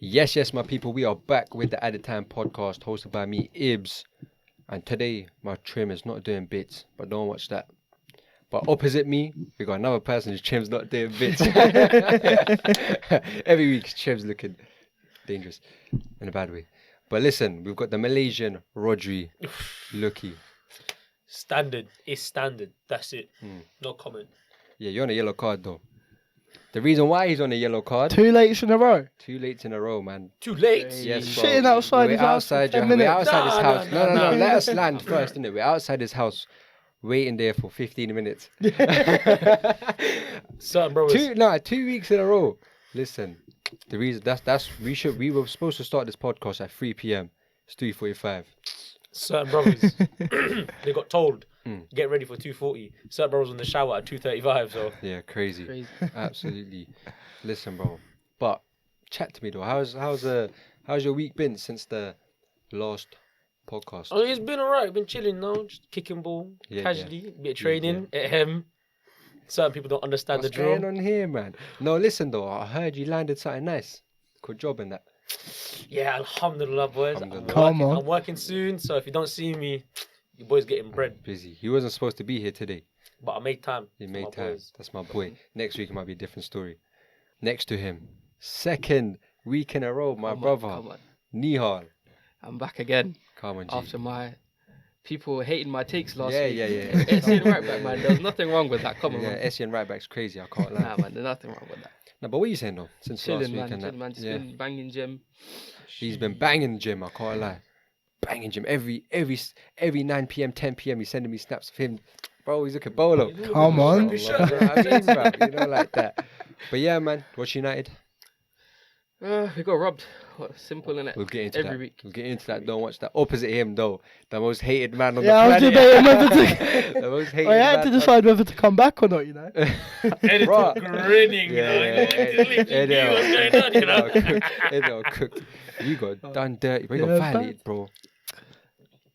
Yes, my people, we are back with the Added Time podcast hosted by me, Ibs. And today, my trim is not doing bits, but don't watch that. But opposite me, we got another person whose trim's not doing bits. Every week, trim's looking dangerous in a bad way. But listen, we've got the Malaysian Rodri Lucky. Standard is standard. That's it. No comment. Yeah, you're on a yellow card though. The reason why he's on a yellow card. 2 lates in a row. 2 late in a row, man. Too late. Yes, bro. Shitting outside his house. We're outside his house. No. Let us land first, innit? We're outside his house, waiting there for 15 minutes. Certain brothers. 2 weeks in a row. Listen, the reason we were supposed to start this podcast at 3 p.m. It's 3:45. Certain brothers, they got told, get ready for 2:40. Certain brothers in the shower at 2:35. So yeah, crazy. Absolutely. Listen, bro. But chat to me though. How's your week been since the last podcast? Oh, it's been alright. Been chilling now, just kicking ball casually, bit of training. Certain people don't understand What's the drill. going on here, man? No, listen though. I heard you landed something nice. Good job in that. Yeah, alhamdulillah, boys. Alhamdulillah. I'm working soon, so if you don't see me, your boy's getting bread. Busy. He wasn't supposed to be here today. But I made time. He made time. That's my boy. Next week it might be a different story. Next to him, second week in a row, my brother, Nihal. I'm back again. Come on, G. After my people hating my takes last week. Yeah. Essien right back, man. There's nothing wrong with that. Come on, man. Essien right back's crazy. I can't lie. Nah, man. There's nothing wong with that. No, but what are you saying though? Since chilling, last week, man. Just been banging gym. He's been banging the gym. I can't lie. Banging gym every 9 p.m, 10 p.m. He's sending me snaps of him. Bro, he's looking bolo. Come on. Bro, you know, like that. But yeah, man. Watch United. We got robbed. Simple, innit? We'll get into every that. week. We'll get into that. Don't watch that. Opposite him though, the most hated man on Yeah, I was the debating whether planet. to. The most hated I had to decide whether to come back or not. You know. Editor grinning, you know. What's going on, you know. Editor cooked. You got done dirty, bro. You got violated, bro.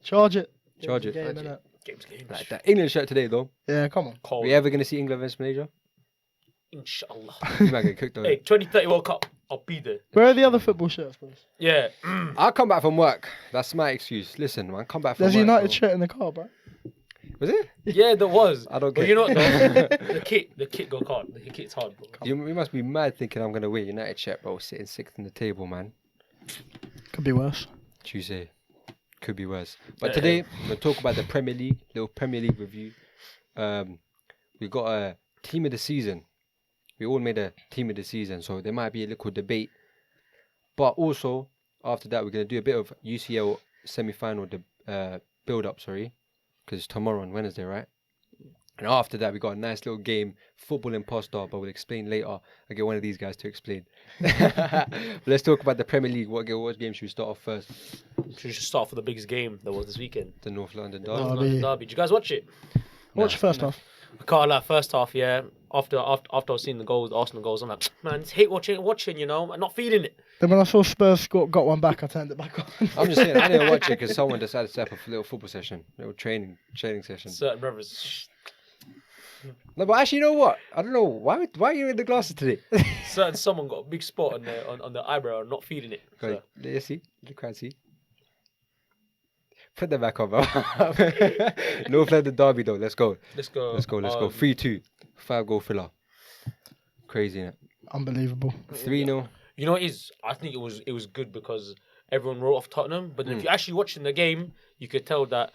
Charge it. Charge it. Games. Like that England shirt today though. Yeah, come on. Cold. We ever gonna see England versus Malaysia? Inshallah. You might get cooked though. Hey, 2030 World Cup. I'll be there. Where are the other football shirts, boys? Yeah. I'll come back from work. That's my excuse. Listen, man, come back from There's work. a United bro. shirt in the car, bro. Was it? Yeah, there was. I don't But care. you know what though? the kit got hard. The kit's hard, bro. You must be mad thinking I'm gonna wear United shirt, bro. Sitting sixth in the table, man. Could be worse. Tuesday. Could be worse. But today, we'll talk about the Premier League, little Premier League review. We got a team of the season. We all made a team of the season, so there might be a little debate. But also, after that, we're going to do a bit of UCL semi-final build-up, because it's tomorrow on Wednesday, right? And after that, we got a nice little game, Football Imposter, but we'll explain later. I'll get one of these guys to explain. But let's talk about the Premier League. What game should we start off first? Should we just start for the biggest game that was this weekend? The North London North Derby. London Derby. Did you guys watch it? Watch first half. I can't lie, first half, yeah. After I was seeing the goals, the Arsenal goals, I'm like, man, it's hate watching, you know. I'm not feeling it. Then when I saw Spurs got one back, I turned it back on. I'm just saying, I didn't watch it because someone decided to set up a little football session, little training session. Certain brothers. No, but actually, you know what? I don't know why are you in the glasses today. Someone got a big spot on the eyebrow. I'm not feeling it. Go, let's see. You can't see. Put them back on, bro. North London Derby, though. Let's go. Let's go. 3-2. 5-goal filler. Crazy, innit? Unbelievable. 3-0. You know what it is? I think it was good because everyone wrote off Tottenham. But then if you're actually watching the game, you could tell that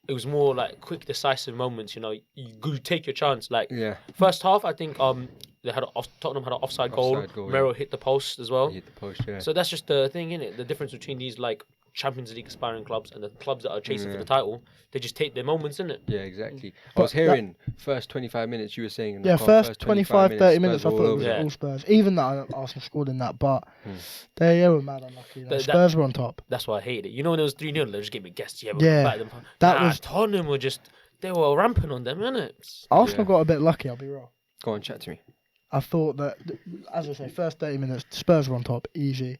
it was more like quick, decisive moments. You know, you take your chance. Like first half, I think Tottenham had an offside goal. Mero hit the post as well. He hit the post, yeah. So that's just the thing, innit? The difference between these like Champions League aspiring clubs and the clubs that are chasing for the title, they just take their moments, innit? Yeah, exactly. I was hearing first 25 minutes you were saying. In the Yeah, first 25, 30 minutes I Spurs thought were it was over. all Spurs. Even that Arsenal scored in that, but they were mad unlucky. Like, Spurs were on top. That's why I hated it. You know when it was 3-0, they just gave me guests. Yeah, Tottenham were just, they were ramping on them, innit? Arsenal got a bit lucky, I'll be wrong. Go on, chat to me. I thought that, as I say, first 30 minutes, Spurs were on top, easy.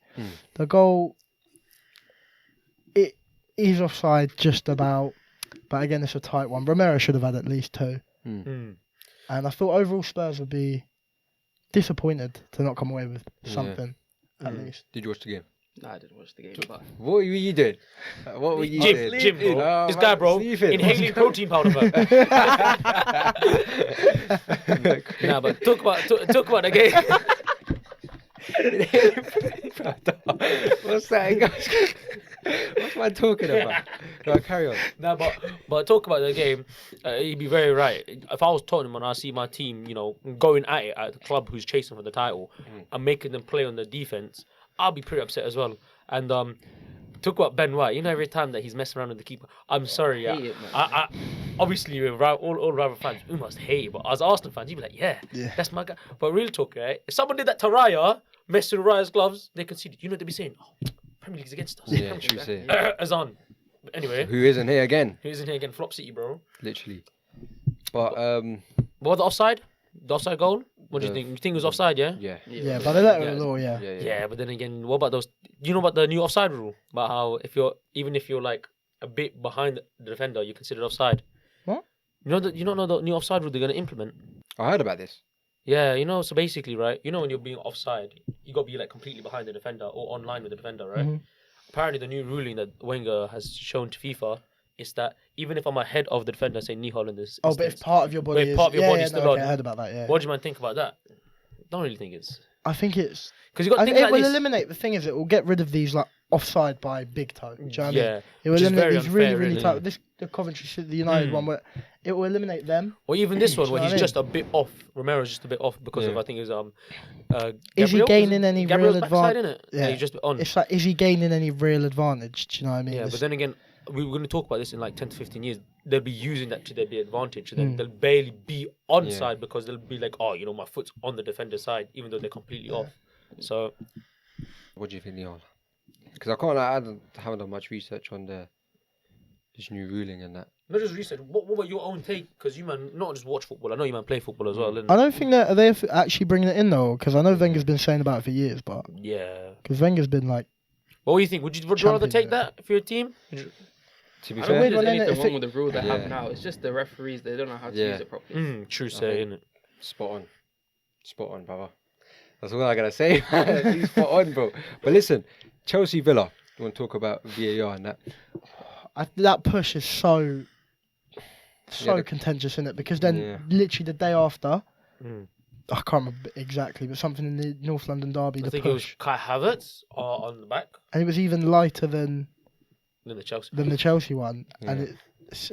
The goal, it is offside just about, but again, it's a tight one. Romero should have had at least 2. And I thought overall Spurs would be disappointed to not come away with something. at least. Did you watch the game? Nah, I didn't watch the game. But What were you doing? What were you doing? Jim, bro. Oh, This man, guy, bro, sleeping. inhaling protein powder, bro. Nah, but talk about the game. What's that? What's man talking about? No, carry on. Nah, but talk about the game. You'd be very right. If I was Tottenham and I see my team, going at it at the club who's chasing for the title and making them play on the defense, I'll be pretty upset as well. And talk about Ben White. Every time that he's messing around with the keeper, I'm sorry. hate it, man. I obviously all rival fans, we must hate it. But as Arsenal fans, you'd be like, yeah, that's my guy. But real talk, right? If someone did that to Raya, messing with Raya's gloves, they conceded. You know what they'd be saying? Oh, Premier League's against us. Yeah, true say. Azan. Anyway, Who isn't here again? who's in here again? Flop City, bro. Literally. But What, the offside? The offside goal? What do you think? You think it was offside, yeah? Yeah, but they let it law, yeah. Yeah, but then again, what about those? You know about the new offside rule? About how even if you're like a bit behind the defender, you're considered offside. What? You don't know the new offside rule they're gonna implement? I heard about this. Yeah, so basically, right? When you're being offside, you gotta be like completely behind the defender or on line with the defender, right? Mm-hmm. Apparently, the new ruling that Wenger has shown to FIFA is that even if I'm ahead of the defender, say Knee Hall in this. Oh, but if part of your body is... part of your body's still on. I heard about that, yeah. What do you man think about that? Don't really think it's... I think it's... Because you got things it like will this. eliminate... The thing is, it will get rid of these, like, offside by big toe. Do you know what I mean? Yeah, It will which is eliminate very these unfair, really really. tight... The Coventry, the United one, where it will eliminate them. Or even this one where Do you know he's what I just a bit off. Romero's just a bit off because of, I think it was Is he Gabriel? gaining any Gabriel's real backside, advantage? innit? Yeah, he's just on. It's like, is he gaining any real advantage? Do you know what I mean? Yeah, but then again, we were going to talk about this in like 10 to 15 years. They'll be using that to their advantage. Then they'll barely be onside because they'll be like, oh, my foot's on the defender's side, even though they're completely off. So, What do you think, Leon? Because I haven't done much research on this new ruling and that. not just research. What about your own take? Because you man not just watch football. I know you man play football as well. I don't think that... Are they actually bringing it in, though? Because I know Wenger's been saying about it for years, but... Yeah. Because Wenger's been like... What do you think? Would you rather take that for your team? To be I don't fair, think Well, there's then anything if wrong with the rule they have Yeah. now. It's just the referees, they don't know how to use it properly. True say, innit? spot on, brother. That's all I gotta say. He's spot on, bro. But listen, Chelsea Villa. You want to talk about VAR and that? That push is so contentious, isn't it? Because then literally the day after, I can't remember exactly, but something in the North London derby, I the think it was push, Kai Havertz on the back. and it was even lighter than Then the Chelsea. the Chelsea one, and Yeah. it's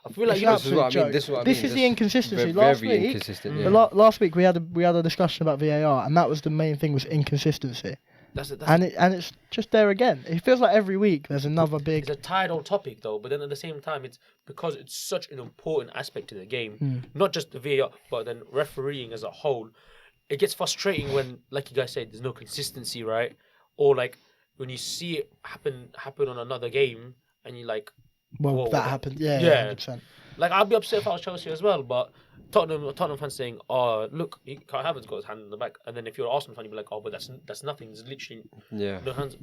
I feel like It's you know, an This is what I absolute mean. This is what I This mean. is the inconsistency. Very Last week, inconsistent. the Yeah. last week we had a discussion about VAR, and that was the main thing, was inconsistency, that's and it's just there again. It feels like every week there's another big. it's a tied on topic though, but then at the same time, it's because it's such an important aspect to the game, not just the VAR, but then refereeing as a whole. It gets frustrating when, like you guys said, there's no consistency, right? Or like when you see it happen on another game, and you're like, Well, whoa, that happened. Yeah, Yeah. 100%. like I'd be upset if I was Chelsea as well, but Tottenham fans saying, "Oh, look, Kai Havertz got his hand in the back," and then if you're an Arsenal fan, you'd be like, "Oh, but that's nothing. There's literally Yeah. no hands."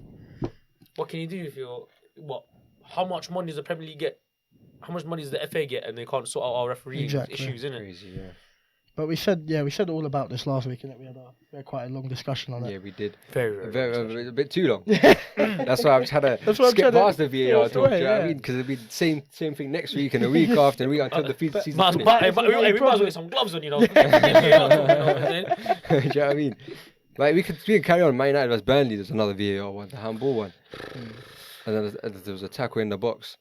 What can you do if you're what? How much money does the Premier League get? How much money does the FA get, and they can't sort out our refereeing Exactly. issues, innit? Crazy. Yeah. But we said all about this last week, and we had quite a long discussion on it. Yeah, we did. Very. A bit too long. That's why I'm trying to That's why I'm skip trying to past the VAR force talk. Do away, you know what I yeah. mean? Because it'll be the same thing next week and a week after, and we until the season Might as finishes. well, That's the we main might as well problem. get some gloves on, you know. Do you know what I mean? Like we could carry on. Man United versus Burnley. There's another VAR one, the handball one, and then there was a tackle in the box.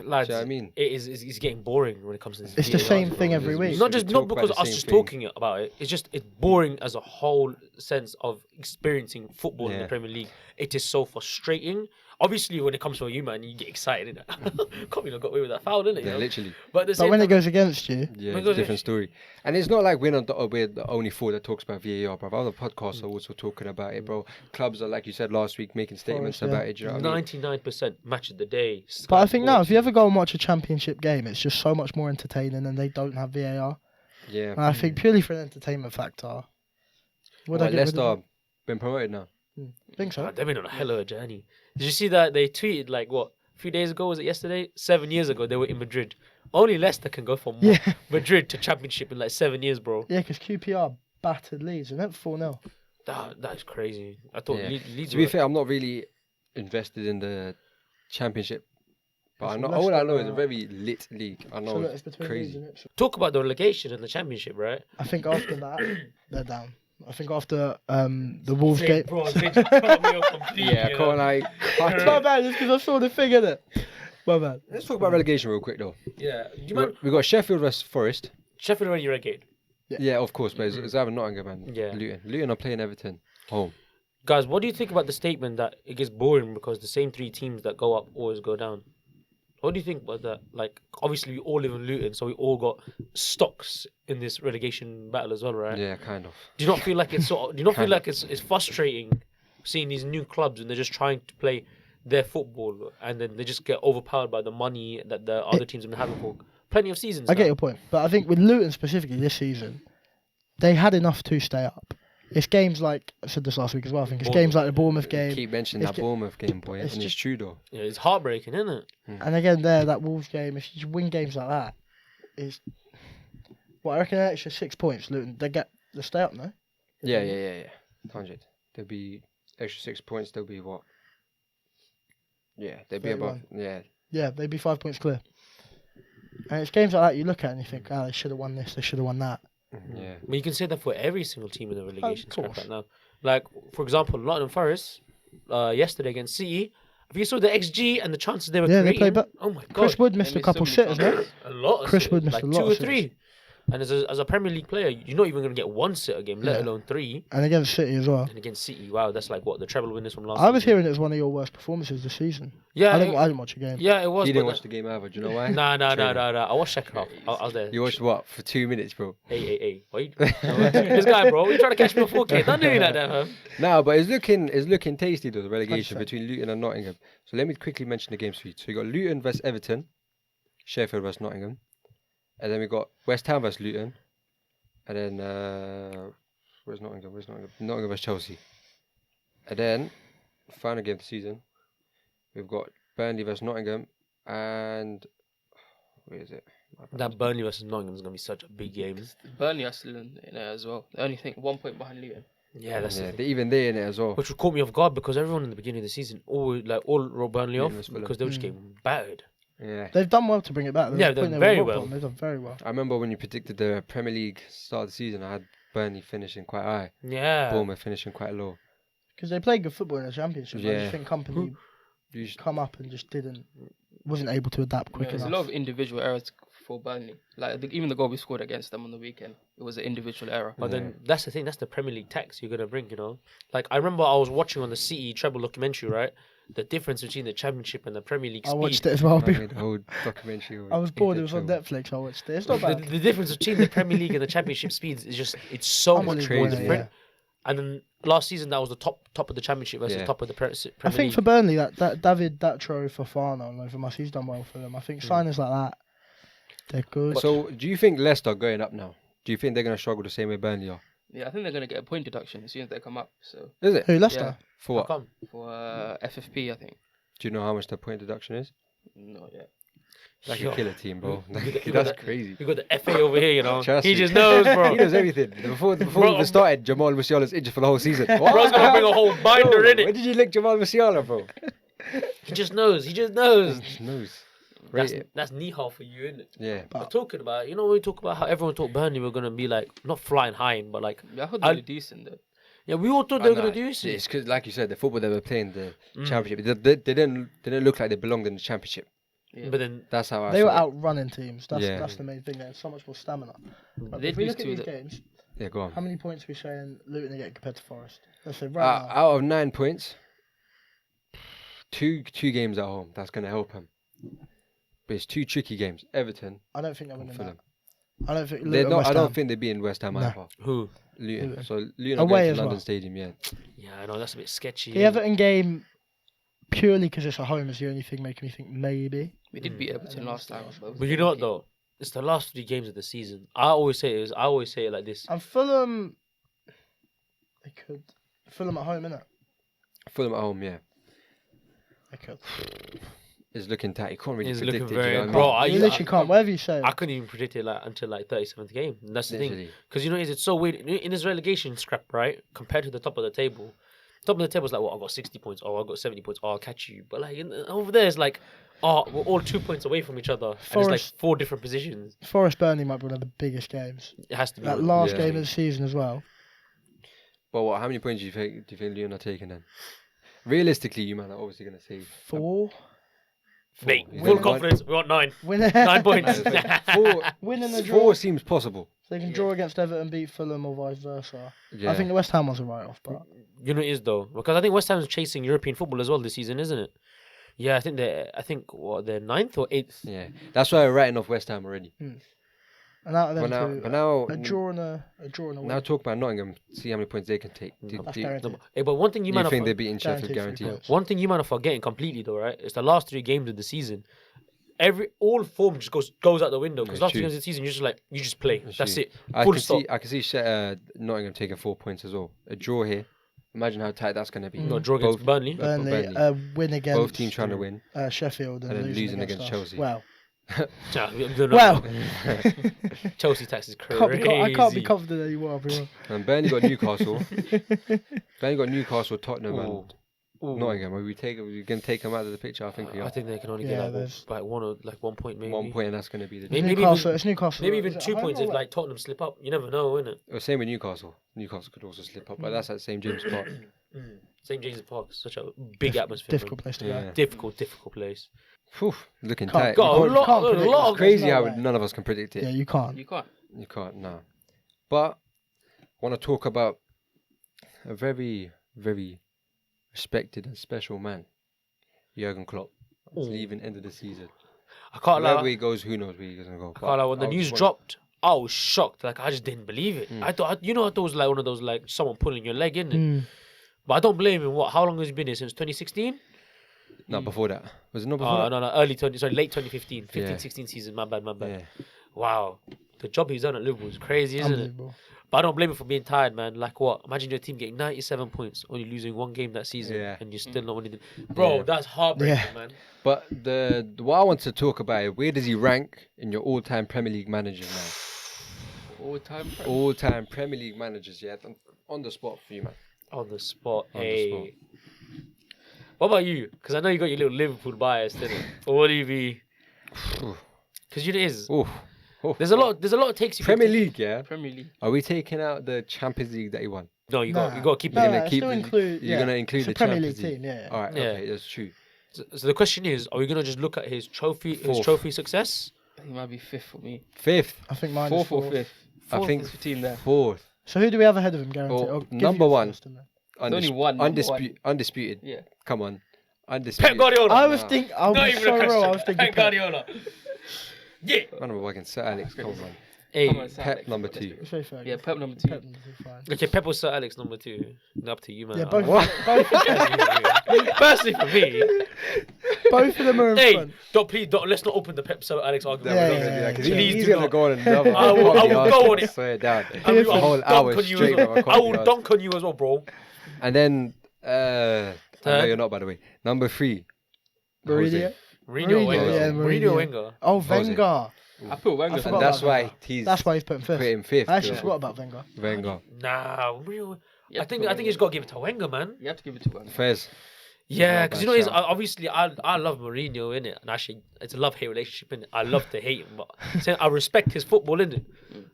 Lads, Do you know what I mean? it's getting boring when it comes to this. It's the VAR, same bro. thing every week. Not We just talk not about because the us same just thing. talking about it. It's boring as a whole sense of experiencing football in the Yeah. Premier League. It is so frustrating. Obviously, when it comes to you, man, you get excited. Can't believe I got away with that foul, innit? Yeah, literally. But at the But same when it time, goes against you, Yeah, When it's it a goes- different story. And it's not like we're the only four that talks about VAR, bro. Other podcasts are also talking about it, bro. Clubs are, like you said last week, making statements Forest, yeah. about it. Do you know what I mean? 99% match of the day. but I think now, Sports. if you ever go and watch a championship game, it's just so much more entertaining, and they don't have VAR. Yeah. And I think purely for an entertainment factor, would I Well, get rid Leicester of it? been promoted now. I think so. They've been on a hell of a journey. Did you see that they tweeted like what? A few days ago, was it yesterday? 7 years ago, they were in Madrid. Only Leicester can go from Yeah. Madrid to Championship in like 7 years, bro. Yeah, because QPR battered Leeds, and it 4-0. That is crazy. I thought Yeah. Leeds To be were- fair, I'm not really invested in the Championship, but I It's know all I Leicester, know is a very lit league. I So know look, it's between crazy. Leeds and Ipswich. Talk about the relegation and the Championship, right? I think after that, they're down. I think after the Wolves game. Bro, they just cut me off completely. Yeah, you come on, know? like cut My it. bad, just because I saw the thing in it. My bad. Let's talk about relegation real quick though. Yeah. Do you mind? We got Sheffield vs Forest. Sheffield already relegated. Yeah, of course, but it's either Nottingham and Yeah. Luton. Luton are playing Everton home. Guys, what do you think about the statement that it gets boring because the same three teams that go up always go down? What do you think about that? Like, obviously, we all live in Luton, so we all got stocks in this relegation battle as well, right? Yeah, kind of. Do you not feel like it's sort of, do you not feel Kind like it's frustrating seeing these new clubs and they're just trying to play their football and then they just get overpowered by the money that the other teams have been having for plenty of seasons? I get now? your point, but I think with Luton specifically this season, they had enough to stay up. It's games like I said this last week as well. I think it's games like the Bournemouth game, Keep mentioning It's that ju- Bournemouth game, boy, it's and it's just- true though. Yeah, it's heartbreaking, isn't it? and again that Wolves game. If you win games like that, is I reckon an extra 6 points. Luton they stay up, no? Yeah. 100. There'll be extra 6 points. There'll be what? Yeah, they'll be above. 31. Yeah, Yeah, they'd be 5 points clear. And it's games like that you look at and you think, they should have won this, they should have won that. yeah. Well, you can say that for every single team in the relegation scrap course. right now. Like, for example, Nottingham Forest yesterday against City. If you saw the XG and the chances they were Yeah, they creating, played, but oh my god, Chris Wood They missed a missed couple so many sitters, no? chances. a lot. Of Chris sitters, Wood missed like a lot 2 or of 3. And as a Premier League player, you're not even going to get one sitter game, let Yeah. alone 3. And against City as well. And against City, wow, that's like what the treble winners from last. I was season. hearing it was one of your worst performances this season. Yeah, I didn't watch a game. yeah, it was. You but didn't watch the game either. Do you know why? Nah. Training. I watched second half. I was there. You watched what for 2 minutes, bro? Hey. Wait. This guy, bro. You trying to catch me before, kid? Don't do me like that, man. No, but it's looking tasty though. The relegation 100%. between Luton and Nottingham. So let me quickly mention the games for you. So you got Luton vs Everton, Sheffield vs Nottingham, and then we got West Ham vs Luton, and then where's Nottingham? Nottingham vs Chelsea, and then final game of the season, we've got Burnley vs Nottingham, and where is it? That Burnley versus Nottingham is gonna be such a big game. Burnley are still in there as well. The only thing, 1 point behind Luton. Yeah, that's the Yeah, thing. they're in it as well. Which would caught me off guard because everyone in the beginning of the season all wrote Burnley off Yeah, that's because they were just getting battered. Yeah. They've done well to bring it back. There was Yeah, a point they've they were very rock well. bottom. They've done very well. I remember when you predicted the Premier League start of the season, I had Burnley finishing quite high, Yeah. Bournemouth finishing quite low. Because they played good football in the Championship. I Yeah. just think Company You sh- come up and just wasn't able to adapt quick There's a enough. lot of individual errors for Burnley. Like even the goal we scored against them on the weekend, it was an individual error. But then that's the thing, that's the Premier League tax you're gonna bring, you know. Like I remember I was watching on the City treble documentary, right? The difference between the Championship and the Premier League I speed. watched it as well. I made a whole documentary. I was bored. It was on Netflix. I watched it. It's not The, bad. the difference between the Premier League and the Championship speeds is just it's so much Unbelievable, crazy. different. And then last season that was the top of the Championship versus Yeah. top of the Premier I think League. for Burnley, that David Datro Fofana and Overmars, he's done well for them. I think signings like that, they're good. So, do you think Leicester are going up now? Do you think they're going to struggle the same way Burnley are? Yeah, I think they're gonna get a point deduction as soon as they come up. So Is it? Who, Leicester? For what? How come? for FFP, I think. Do you know how much the point deduction is? Not yet. Like Yo. a killer team, bro. You got That's that- crazy. We got the FA over here, you know. Trust He me. just knows, bro. He knows everything. Before we even started, Jamal Musiala's injured for the whole season. Bro's gonna bring a whole binder in Where it. did you link Jamal Musiala, bro? He just knows. He just knows. Just knows. That's Rate it. that's Nihal for you, isn't it? Yeah. But talking about, you know, when we talk about how everyone thought Burnley were gonna be like not flying high, but like Yeah, I thought I'll- they were decent though. yeah, we all thought they were gonna do it. It's because, like you said, the football they were playing, the championship, they didn't look like they belonged in the championship. Yeah. But then That's how I They were saw it. outrunning teams. That's Yeah. that's the main thing. They had so much more stamina. But They'd if we be look at used these to it. games, Yeah, go how on. many points are we saying Luton are getting compared to Forest? Let's say right now. Out of 9 points, two games at home. That's going to help him. But it's 2 tricky games. Everton I don't think they're and winning Fulham. that. I don't think They're Luton, not, West I don't Ham. think they'd be in West Ham No. either. who? Luton. Luton. So Luton are Away going to as London well. Stadium, yeah. Yeah, I know that's a bit sketchy. The Everton game, purely because it's at home, is the only thing making me think maybe. We did beat Everton last time. But you know what though? It's the last 3 games of the season. I always say it like this. And Fulham, they could. Fulham at home, innit? Fulham at home, yeah. They could. is looking tight. You can't really It's predict looking it. very- You know what bro, I mean? You literally can't. Whatever you say. I couldn't even predict it like until like 37th game. And that's the thing. Literally. Because you know, it's so weird. In this relegation scrap, right? Compared to the top of the table. Top of the table is like, well, I got 60 points. Oh, I got 70 points. Oh, I'll catch you. But like over there, it's like, oh, we're all 2 points away from each other. And it's like Forest- 4 different positions. Forest Burnley might be one of the biggest games. It has to be. That one of last them. game of the season as well. But what? How many points do you think Lyon are taking then? Realistically, you man are obviously gonna say 4. Mate, You full think confidence. We want 9. Winning 9 points. Four. Winning the draw. 4 seems possible. So they can draw against Everton, beat Fulham, or vice versa. Yeah. I think the West Ham one's a write-off, but You know it is though, because I think West Ham's chasing European football as well this season, isn't it? Yeah, I think they're 9th or 8th. Yeah. That's why we're writing off West Ham already. and out of them But two, now, a draw and a win. now talk about Nottingham. See how many points they can take. That's Do guaranteed. Hey, but one thing you you might think they're have, beating Sheffield Guaranteed 3 guaranteed? points. one thing you might have forgetting completely though, right? It's the last 3 games of the season. All form just goes out the window because It's last 3 true. games of the season you just play. It's That's true. it. Full stop. I can see Nottingham taking 4 points as well. A draw here. Imagine how tight that's gonna be. No draw against Both- Burnley. Burnley, Burnley. a win against Both teams trying to win. Sheffield and, And then losing losing against against us. Chelsea. Well, Well, well, Chelsea tax is crazy. I can't be confident anymore, everyone. And Burnley got Newcastle. Burnley got Newcastle, Tottenham, Ooh. and Nottingham. Are we can take them out of the picture? I think we I are. think they can only Yeah, get there's- like 1 point maybe. 1 point, and that's gonna be the. Maybe Newcastle, even- it's Newcastle. Maybe Is even it 2 home points or if away? like Tottenham slip up. You never know, innit? Same with Newcastle. Newcastle could also slip up, but that's at St James Park. St James's Park, such a big atmosphere. Difficult place to go. Yeah. Difficult place. Whew, looking Can't- tight. Got You a can't- lot, can't a predict lot this. of Crazy no how way. none of us can predict it. Yeah, you can't. You can't. You can't, no. But want to talk about a very, very respected and special man, Jurgen Klopp. He's Ooh. leaving end of the season. I can't Wherever lie. he goes, who knows where he's gonna go. I can't lie. When the I news just dropped, I was shocked. Like I just didn't believe it. I thought it was like one of those like someone pulling your leg in it. Mm. But I don't blame him. How long has he been here since 2016? No, before that. Was it not before that? No, late 2015, 15-16 season. My bad. Yeah. Wow, the job he's done at Liverpool is crazy, isn't it? Unbelievable. But I don't blame him for being tired, man. Like what? Imagine your team getting 97 points, only losing 1 game that season, Yeah. and you're still not winning. Bro, Yeah. that's heartbreaking, Yeah. man. But what I want to talk about is where does he rank in your all-time Premier League managers now? All-time Premier League managers, yeah. On the spot for you, man. On the spot, On the hey. spot. What about you? Because I know you got your little Liverpool bias, didn't it? Or what do you be? Because you know it is. Oof. There's a lot of takes you can Premier take. League, yeah. Premier League. Are we taking out the Champions League that he won? No, you Nah. got to keep No, it. You're no, gonna keep still the- include. you're gonna include it's the a Premier League Champions League. team. Yeah. All right, Yeah. okay, that's true. So the question is, are we gonna just look at his Fourth. trophy success? He might be 5th for me. Fifth, I think mine is 4th or fourth. 5th. I 4th think is between there. fourth. So who do we have ahead of him? Guaranteed. Oh, I'll give number you one. first and then- only one, number Undisputed. Yeah. Come on. Undisputed. Pep Guardiola. I was Nah. thinking. I Not was even so a question. real. I was thinking. Pep Pep. Guardiola. Yeah. Man, I'm working Sir Alex. Come on. Hey. Come on, Sir Pep Alex. number Let's 2. do it. It's very fair. Yeah, Pep number 2. Pep number 2, fine. Okay, Pep was Sir Alex number 2. Up to you, man. Yeah, both. What? Personally for me. Both of them are in Hey, front. let's not open the Pep Sir Alex argument. Yeah, please. yeah, yeah. Because Please he's do gonna not. go on another. I will go on it. Swear down. I will A whole dunk hour on you straight. as well. of a I will podcast. dunk on you as well, bro. And then, I know Third. you're not, by the way. Number 3. Mourinho. Mourinho Mourinho, Wenger. yeah, Mourinho Mourinho. Wenger. Oh, Jose. Wenger. I put Wenger. I And forgot that's about why Wenger. he's That's why he's put him put fifth. him 5th. I actually yeah. forgot about Wenger. Wenger. Nah, Mourinho. You I have to think put you Wenger. just got to give it to Wenger, man. You have to give it to Wenger. Fez. Yeah, Not because bad you know, it's, shout. obviously I love Mourinho in it, and actually it's a love hate relationship in it. I love to hate him, but saying I respect his football in it.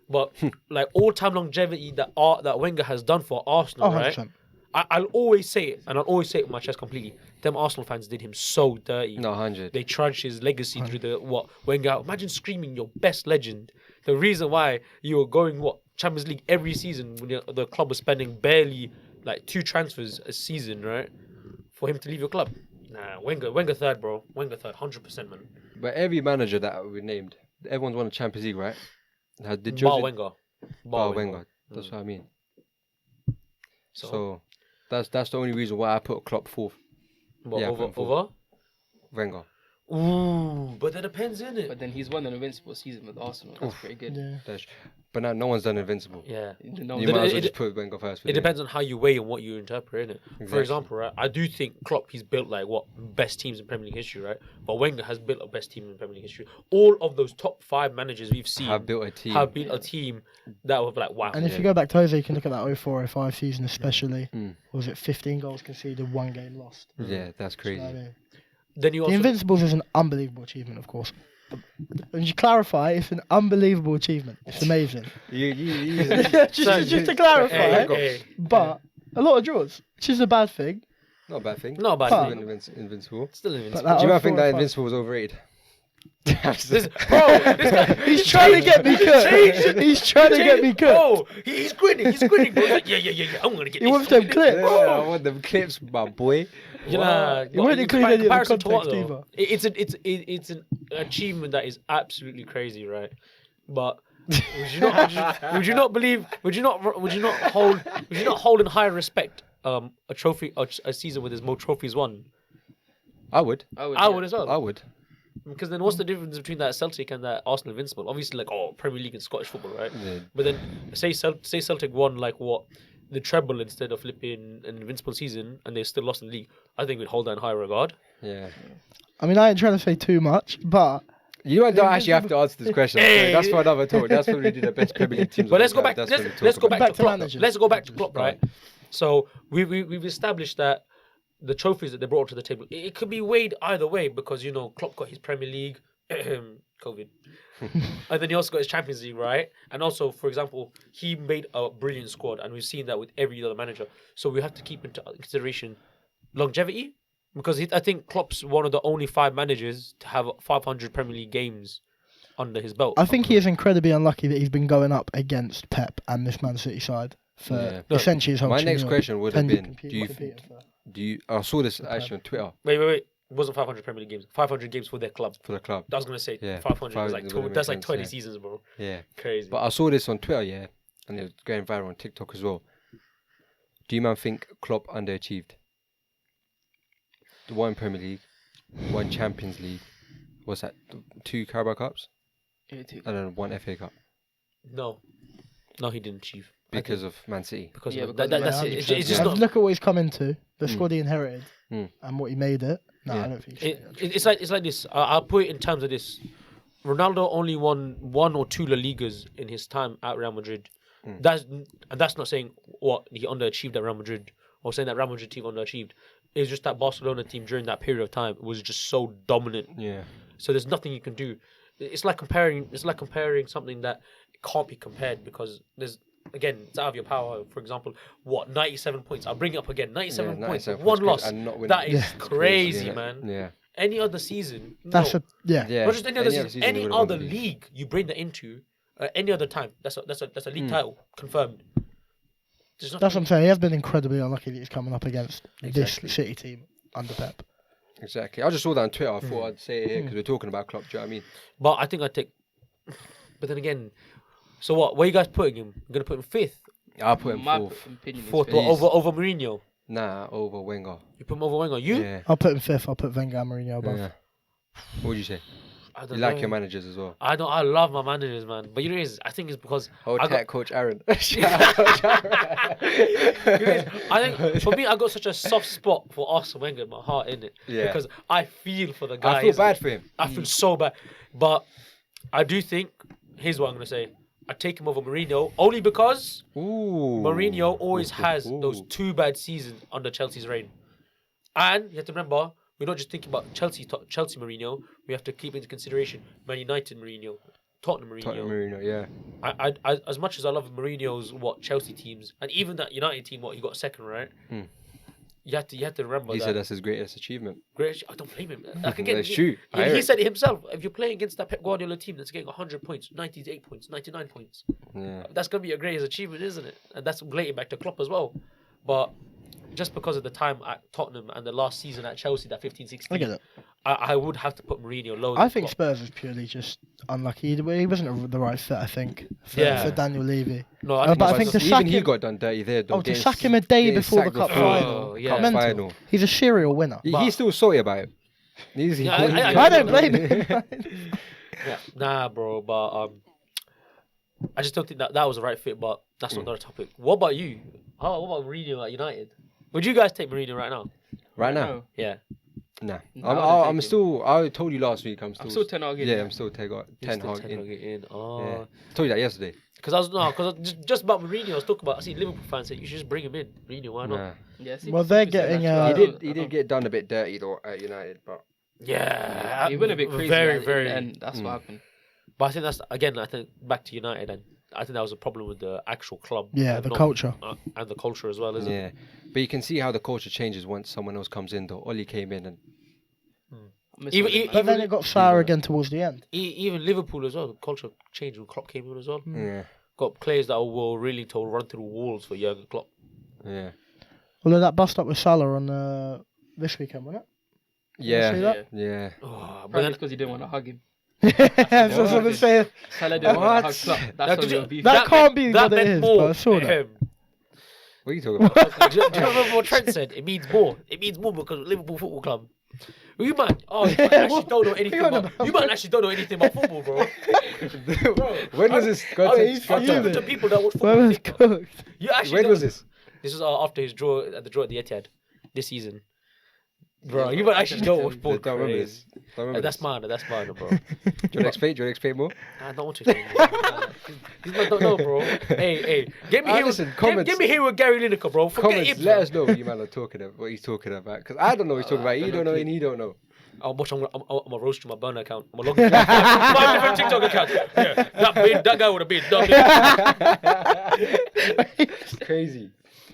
But like all time longevity that Wenger has done for Arsenal, Oh, right? 100%. I'll always say it, and I'll always say it with my chest completely. Them Arsenal fans did him so dirty. No, 100. They trudged his legacy through the Wenger. Imagine screaming your best legend. The reason why you were going Champions League every season when the club was spending barely like 2 transfers a season, right? For him to leave your club. Nah, Wenger third, bro. Wenger third, 100%, man. But every manager that we named, everyone's won a Champions League, right? Did Bar Jose... Wenger. Bar Wenger. That's what I mean. So that's the only reason why I put Klopp 4th. What, yeah, over I'm for- over? Wenger. Ooh, but that depends, innit? But then he's won an invincible season with Arsenal. That's pretty good. Yeah. But now no one's done invincible. Yeah. No, You But might as well it- just put Wenger first. It depends on how you weigh and what you interpret, innit? For Exactly. example, right, I do think Klopp, he's built like what best teams in Premier League history, right? But Wenger has built a best team in Premier League history. All of those top 5 managers we've seen Have built a team. have built a team that was like wow. And if you go back to Jose, you can look at that 04-05 season especially. Mm. Was it 15 goals conceded, 1 game lost? Yeah, that's Do you know crazy. what I mean? Then you The also Invincibles is an unbelievable achievement, of course. And you clarify, it's an unbelievable achievement. It's amazing. just to clarify, Hey. but a lot of draws, which is a bad thing. Not a bad thing. Not a bad But- thing. Invincible. Still But invincible. that Do you not think 04-05 that Invincible was overrated? Bro, this guy, He's trying to get me cooked. He's trying to get me cooked. Bro, he's grinning. He's grinning. Bro. He's like, yeah. I'm gonna get He this. wants them clips. Yeah, I want them clips, my boy. You know, You won't include any of the comparison to what, context though? It's an achievement that is absolutely crazy, right? But would you not believe? Would you not hold in high respect a trophy, a season where there's more trophies won? I would. I would as well. I would. Because then what's the difference between that Celtic and that Arsenal Invincible? Obviously, like, Premier League and Scottish football, right? Yeah. But then say Celtic won like what the treble instead of flipping an invincible season, and they still lost in the league. I think we'd hold that in high regard. Yeah. I mean, I ain't trying to say too much, but You don't actually have to answer this question. Hey. That's for another talk. That's when we do the best Premier League teams. But of let's all go back. time. That's when we Let's talk go about back Back to to Klopp. managers. Let's go back to Klopp, right? So we've established that the trophies that they brought to the table, it could be weighed either way because Klopp got his Premier League, COVID, and then he also got his Champions League, right? And also, for example, he made a brilliant squad, and we've seen that with every other manager. So we have to keep into consideration longevity because I think Klopp's one of the only 5 managers to have 500 Premier League games under his belt. I think he is incredibly unlucky that he's been going up against Pep and this Man City side for Yeah. essentially his whole My next tenure. question would have been: Competing for- Do you? I saw this actually on Twitter Wait. It wasn't 500 Premier League games. 500 games for their club. for the club. I was gonna say Yeah, 500 was 500 like would've that's made like sense, 20 yeah. seasons, bro. Yeah. Crazy. But I saw this on Twitter, yeah, and it was going viral on TikTok as well. Do you man think Klopp underachieved? The 1 Premier League, 1 Champions League, what's that? 2 Carabao Cups, Yeah, too. and then 1 FA Cup no, he didn't achieve because of Man City. because Yeah, of because that, of that's that, it. It's 100%. just Yeah, not. look at what he's come into, the squad he inherited, Mm. and what he made it. No, Yeah. I don't think. It's like this. I'll put it in terms of this. Ronaldo only won 1 or 2 La Ligas in his time at Real Madrid. That's not saying what he underachieved at Real Madrid or saying that Real Madrid team underachieved. It's just that Barcelona team during that period of time was just so dominant. Yeah. So there's nothing you can do. It's like comparing something that can't be compared because there's it's out of your power. For example, 97 points. I'll bring it up again. 97 Yeah, points, 97 one points loss. and not winning. That is Yeah. crazy, Yeah. man. Yeah. Any other season, That's no. Yeah. Not just any other season. season Any they would've won other the league you bring that into, any other time, that's a league title confirmed. There's That's what I'm nothing. saying. He has been incredibly unlucky that he's coming up against Exactly. this City team under Pep. Exactly. I just saw that on Twitter. I thought I'd say it here because we're talking about Klopp. Do you know what I mean? But I think I take. But then again, so what? Where are you guys putting him? You're gonna put him 5th, I'll put him My 4th. opinion is 4th, fifth. but over Mourinho. Nah, over Wenger. You put him over Wenger. You? Yeah. I'll put him 5th. I'll put Wenger and Mourinho above. Yeah. What would you say? I You don't like know. your managers as well. I don't. I love my managers, man. But you know, what it is? I think it's because Hold I tight, got. Coach Aaron. Shout out, Coach Aaron. You know, I think for me, I got such a soft spot for Arsene Wenger in my heart, innit? Yeah. Because I feel for the guy. I feel bad for him. I feel so bad. But I do think, here's what I'm going to say. I take him over Mourinho only because Ooh. Mourinho always has those 2 bad seasons under Chelsea's reign. And you have to remember, we're not just thinking about Chelsea Mourinho. We have to keep into consideration Man United Mourinho, Tottenham Mourinho. Tottenham Mourinho, yeah. I as much as I love Mourinho's Chelsea teams and even that United team, he got 2nd, right? You have to remember He that. said that's his greatest achievement. Great. I don't blame him. Like again, That's true. I hear he it. said it himself. If you're playing against that Pep Guardiola team that's getting 100 points, 98 points, 99 points, Yeah. that's gonna be your greatest achievement, isn't it? And that's related back to Klopp as well. But just because of the time at Tottenham and the last season at Chelsea, that 15-16, I get it. I would have to put Mourinho lower. I than think Klopp. Spurs was purely just unlucky. He wasn't the right fit, I think, for, Yeah. for Daniel Levy. No, I Uh, think but I it's think just- to Even sack he him- got done dirty there. Though, Oh, to getting sack him a day getting before the sacked cup before final. yeah. Cup Mental. final. He's a serial winner. He's still salty about it. Easy. Yeah, I don't blame him. Yeah, nah, bro. But I just don't think that was the right fit. But that's not another topic. What about you? What about Mourinho at United? Would you guys take Mourinho right now? Right now? Yeah. Nah. No, I wouldn't I'm take still. I told you last week. I'm I'm still Ten Hag in. Yeah, I'm still Ten Ten Hag in. in. Yeah. Oh. I told you that yesterday. Because just about Mourinho, I was talking about. I see Liverpool fans say you should just bring him in. Mourinho, why not? Nah. Yeah, Well, they're getting, He did get done a bit dirty though at United, but Yeah, he went a bit crazy. Very. And that's what happened. But I think that's again. I think back to United, and I think that was a problem with the actual club. Yeah, and the culture. And the culture as well, isn't it? yeah. But you can see how the culture changes once someone else comes in. Though Oli came in and But then it got sour again towards the end. Even Liverpool as well. The culture changed when Klopp came in as well. yeah, Got players that were really to run through walls for Jurgen Klopp. yeah, Although that bust up with Salah on this weekend, wasn't it? See yeah, that? yeah. Oh, but Probably then, because he didn't want to hug him. That's what I'm saying. Salah didn't want to hug Klopp. That's what you- the beef. That can't be that what it meant is, more but I saw to that. him. What are you talking about? do you remember what Trent said? It means more. It means more because of Liverpool Football Club. You man, actually don't know anything about. You man actually don't know anything about football, bro. When was this? he's I'm talking fuming. to people that watch Where football. was cooked? You actually When don't- was this? This was after his draw at the Etihad this season. Bro, you might actually know what football Don't remember is. this. Don't remember That's this. mine, bro. Do you want to explain? Do you want to explain more? I don't want to explain. These man don't know, bro. Hey, get me here. Listen, Get me here with Gary Lineker, bro. Forget Comments, him. let bro. us know what you man are talking about. What he's talking about? Because I don't know what he's talking about. You don't know, and he don't know. I'm gonna roast you my burner account. I'm gonna log into my different TikTok account. Yeah, that guy with a beard.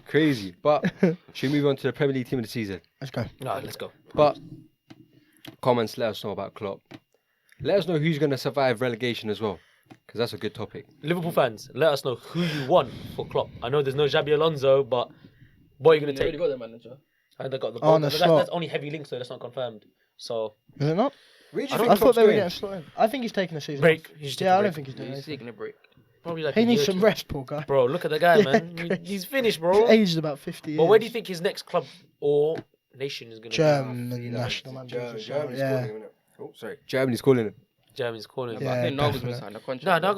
Crazy. But should we move on to the Premier League team of the season? Let's go. Alright, let's go. But comments, let us know about Klopp. Let us know who's going to survive relegation as well, because that's a good topic. Liverpool fans, let us know who you want for Klopp. I know there's no Xabi Alonso, but what are you gonna They take? already got their manager. And they got the On the but slot. that's only heavy links, so that's not confirmed. So Is it not? Where do you I think thought Klopp's they were going? getting slotted in. I think he's taking a season. break. off. He's just Yeah, I taking a don't break. think he's doing He's anything. taking a break. Probably like He a needs year some or two. rest, poor guy. Bro, look at the guy, man. He's finished, bro. He's aged about 50 years. But where do you think his next club or nation is gonna German national manager? Germany's Yeah. calling him, innit? Oh, sorry. Germany's calling him. be? Germany's calling. But I think Yeah, Nagelsmann definitely. signed a contract. Nah,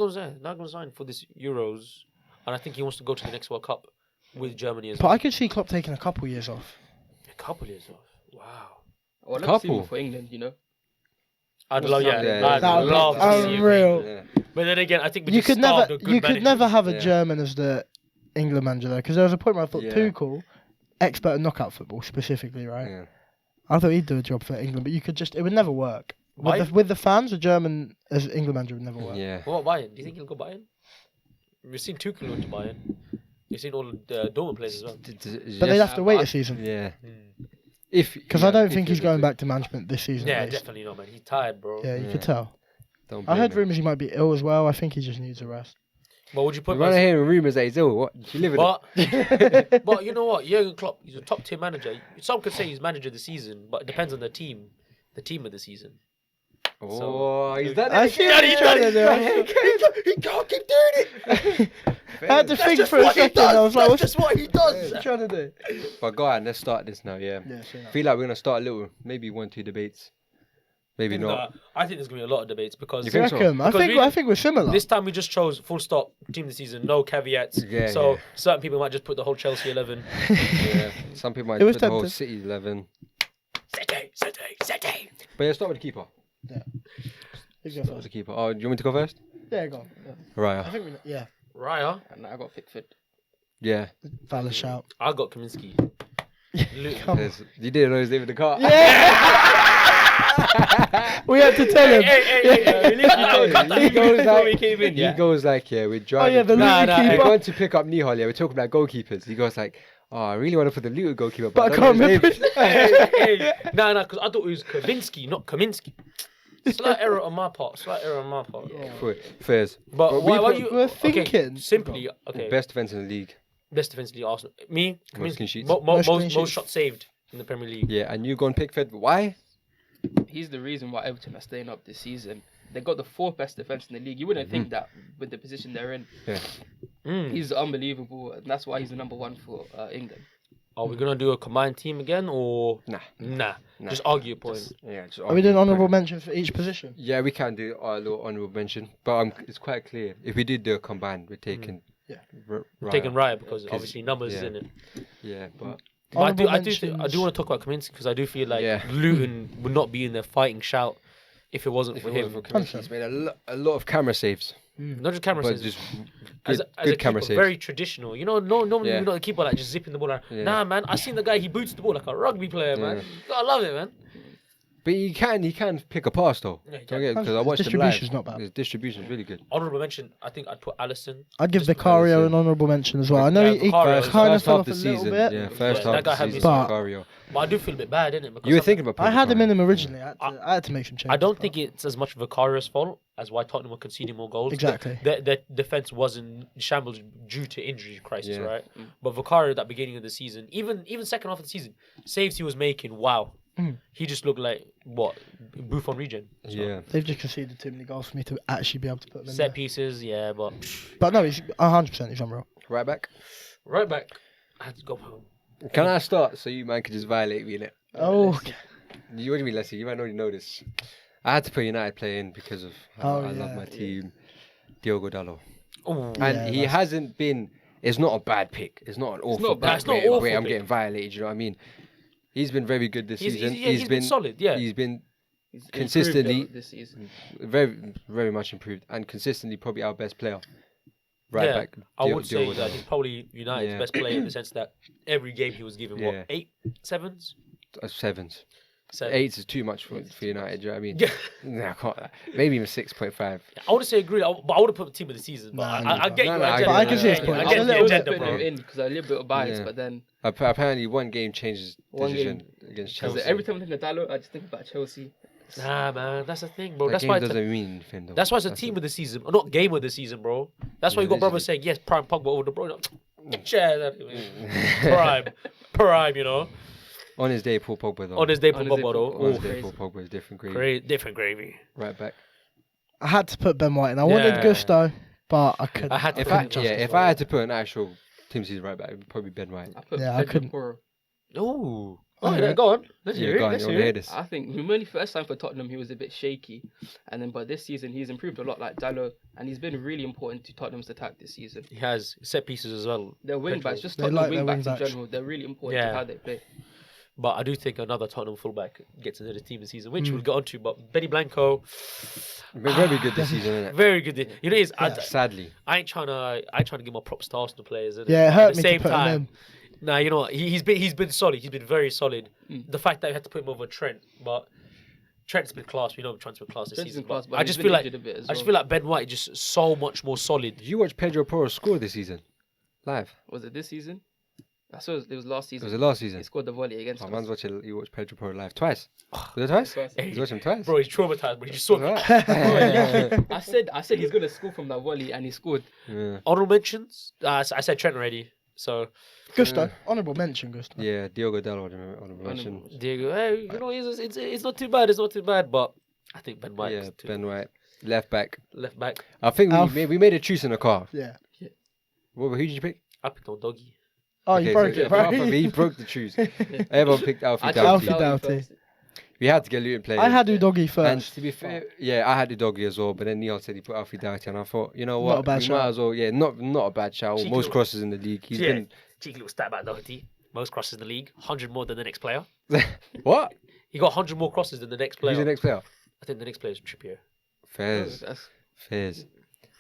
Nagelsmann signed for this Euros, and I think he wants to go to the next World Cup with Germany as But well. I could see Klopp taking a couple years off. A couple years off. Wow. Well, let's see Couple. him for England, you know. I'd love, Yeah, I'd that would love be to see him. unreal. Yeah. But then again, I think we You just could never, starved of good you could managers. never have a Yeah. German as the England manager though, because there was a point where I thought Yeah. Tuchel, expert in knockout football specifically, right? Yeah. I thought he'd do a job for England, but you could just, it would never work. Why? With the fans, a German as England manager would never work. Yeah. What about Bayern? Do you think he'll go Bayern? We've seen Tuchel went to Bayern. You've seen all the Dortmund players as well. But they'd have to wait a season. Yeah. If Because I don't think he's going back to management this season. Yeah, at least. definitely not, man. He's tired, bro. Yeah, you Yeah. could tell. Don't I heard blame him. rumours he might be ill as well. I think he just needs a rest. But would you We put want to hear rumours that he's ill. What? You live with it. But you know what? Jurgen Klopp, he's a top tier manager. Some could say he's manager of the season, but it depends on the team of the season. Oh, he's done it. I see what he's trying to do. He can't keep doing it. I had to think for a second. I was like, what's just what he does. he trying to do? But go on, let's start this now. Yeah. Yeah, I feel like we're gonna start a little, maybe 1-2 debates. Maybe not. I think there's gonna be a lot of debates because You think so? Reckon? I Because think we- I think we're similar. this time we just chose full stop team of the season, no caveats. Yeah, so yeah. certain people might just put the whole Chelsea 11. Yeah. Some people might It was put the whole tempting. City 11. City. But yeah, start with the keeper. You go Start with first. the keeper. Oh, do you want me to go first? Yeah, go on. I Right. think we, yeah, Raya. And I got Pickford. Yeah. valid shout. I got Kaminsky. Luton. Come on. There's- You didn't know his name in the car. We had to tell him. He goes like, we came in, yeah. He goes like, yeah, we're Oh driving. yeah, the Nah, Luton nah, We're keeper. going to pick up Nihal. Yeah, we're talking about goalkeepers. He goes like, oh, I really want to put the Luton goalkeeper, But I don't can't know remember his his name. name. No, because I thought it was Kavinsky, not Kaminsky. Slight error on my part. Fairs. But But why we you? We're okay, thinking. simply, okay. Best defense in the league. Best defense league Arsenal. Me, Most clean sheets. Most clean most sheets. shots saved in the Premier League. Yeah, and you gone Pickford. Why? He's the reason why Everton are staying up this season. They got the fourth best defense in the league. You wouldn't think that with the position they're in. Yeah. Mm. He's unbelievable, and that's why he's the number one for England. Are we gonna do a combined team again or Nah. Just argue a point. Just Are we doing honourable mention for each position? Yeah, we can do our little honourable mention, but it's quite clear. If we did do a combined, we're taking Taking Raya because obviously numbers is in it. Yeah, but I do want to talk about Kaminsky because I do feel like Luton would not be in their fighting shout if it wasn't for him. He's made a lot of camera saves. Not just camera saves, just as good a camera keeper, saves. very traditional. Normally you're not a keeper like just zipping the ball around. Nah, man, I seen the guy. He boots the ball like a rugby player, man. I love it, man. But he can pick a pass though. Because I watched him live. Distribution's not bad. His distribution's really good. Honourable mention. I think I'd put Allison. I'd give Vicario an honourable mention as well. I know he kind of fell off a little bit. Yeah, first half that of guy the season, Vicario. But I do feel a bit bad, innit? You were thinking about I had him in him originally. I had to make some changes. I don't think it's as much Vicario's fault as why Tottenham were conceding more goals. Exactly. Their defence wasn't shambles due to injury crisis, right? But Vicario, at that beginning of the season, even second half of the season, saves he was making, wow. He just looked like, Buffon regen. So. Yeah. They've just conceded too many goals for me to actually be able to put them in Set pieces, yeah, but... But no, he's 100% he's unreal. Right back? Right back. I had to go home. Can I start so you man could just violate me in it? Oh, okay. What do you mean, Leslie? You might already know this. I had to put United play in because of how I love my team, Diogo Dalot. Oh, and he hasn't been... It's not a bad pick. It's not an awful pick. It's not awful I'm getting violated, you know what I mean? He's been very good this season. He's been solid, yeah. He's been consistently this season. very, very much improved and consistently probably our best player. Right back. I would say that he's probably United's best player in the sense that every game he was given, 8 sevens? Sevens. Seven. 8 is too much for United, do you know what I mean? Yeah. I can't. Maybe even 6.5. I would say agree, but I would have put the team of the season. But I get you. I can see his point. I get the agenda, bro. in because I'm a little bit biased, but then apparently one game changes decision against Chelsea. Every time I think of Dalot, I just think about Chelsea. Nah, man, that's the thing, bro. That game doesn't mean anything, though. That's why it's a team of the season, not game of the season, bro. That's why you got brothers saying yes, prime Pogba over De Bruyne. Prime, you know. On his day, Paul Pogba, though. On his day, Paul Pogba is different gravy. Different gravy. Right back. I had to put Ben White in. I wanted Gusto, but I couldn't. If I had to put an actual team season right back, it would probably be Ben White. I couldn't. Ooh. Go on. Let's hear it. I think when he first signed for Tottenham, he was a bit shaky, but this season he's improved a lot, like Dalot, and he's been really important to Tottenham's attack this season. He has set pieces as well. Their wing backs, just Tottenham wing backs in general, they're really important to how they play. But I do think another Tottenham fullback gets into the team this season, which we'll get onto. But Benny Blanco, been very good this season, isn't it? Very good. You know, sadly, I ain't trying to give my props to Arsenal players. Yeah, it hurt me to put him in. Nah, you know what? He's been solid. He's been very solid. The fact that we had to put him over Trent, but Trent's been class. We know Trent's been class this season. I just feel like Ben White is just so much more solid. Did you watch Pedro Porro score this season? Live? Was it this season? I saw it was last season. Was it last season? He scored the volley against us. Man's watching. You watched Pedro Porro live twice. Was it twice? You watched him twice. Bro, he's traumatized. But he saw I said he's gonna score from that volley, and he scored. Honorable mentions. I said Trent already. So Gusto, honourable mention, Gusto. Yeah, Diogo Dalot, honourable mention. Diego, hey, you know, it's not too bad. It's not too bad, but I think Ben White. Yeah, Ben White, left back. I think we made a truce in the car. Yeah. Who did you pick? I picked on Doggy. Oh, you broke it, bro. He broke the truce. Everyone picked Alfie Doughty. We had to get Luton players. I had Udogie first. And to be fair, I had Udogie as well. But then Neil said he put Alfie Doughty, and I thought, you know what, not a bad shout. Might as well. Yeah, not a bad shout. Most crosses in the league. He's been cheeky little stat about Doherty. Most crosses in the league, 100 more than the next player. What? He got 100 more crosses than the next player. Who's the next player? I think the next player is Trippier. Fairs.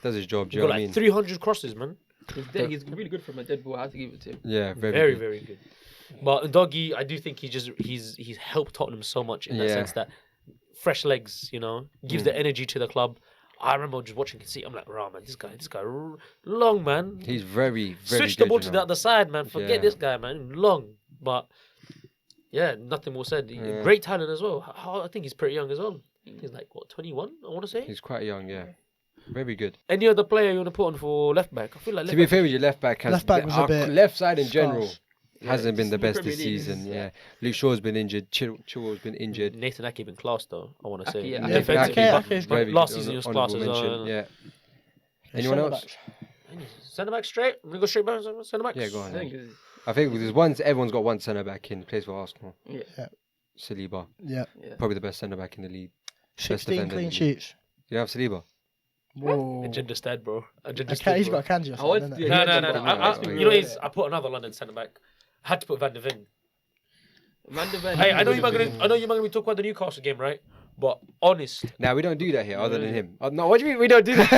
Does his job. Do you know what I mean? 300 crosses, man. He's really good from a dead ball. I have to give it to him. Yeah, very good. But Doggy, I do think he's helped Tottenham so much in that sense that fresh legs, you know, gives the energy to the club. I remember just watching Conceit. I'm like, "Rah, man, this guy, long, man. He's very, very switch the ball to the other side, man. Forget this guy, man. Long, but nothing more said. Great talent as well. I think he's pretty young as well. He's like 21. I want to say he's quite young. Yeah, very good. Any other player you want to put on for left back? I feel like to be fair with you, left back was a bit left side in general. Yeah, hasn't been the best this season. Yeah, Luke Shaw's been injured. Chilwell's been injured. Nathan Ake been class though. I want to say. Defensively, last season he was class as well. Yeah. Anyone else? Centre back straight. We go straight back. Centre back. Yeah, go on. I think there's one. Everyone's got one centre back in plays for Arsenal. Yeah. Saliba, Yeah. probably the best centre back in the league. 16 defender in clean the sheets. You have Saliba. Whoa. Agenda stead, bro. Agenda He's stead, bro. got a Kanji or I something, want isn't to it? do- No. Yeah. You know, what I put another London centre back. I had to put Van de Ven. Van de Ven. Hey, I know you're going to be talking about the Newcastle game, right? But honest, Nah, we don't do that here, other than him. No, what do you mean we don't do that?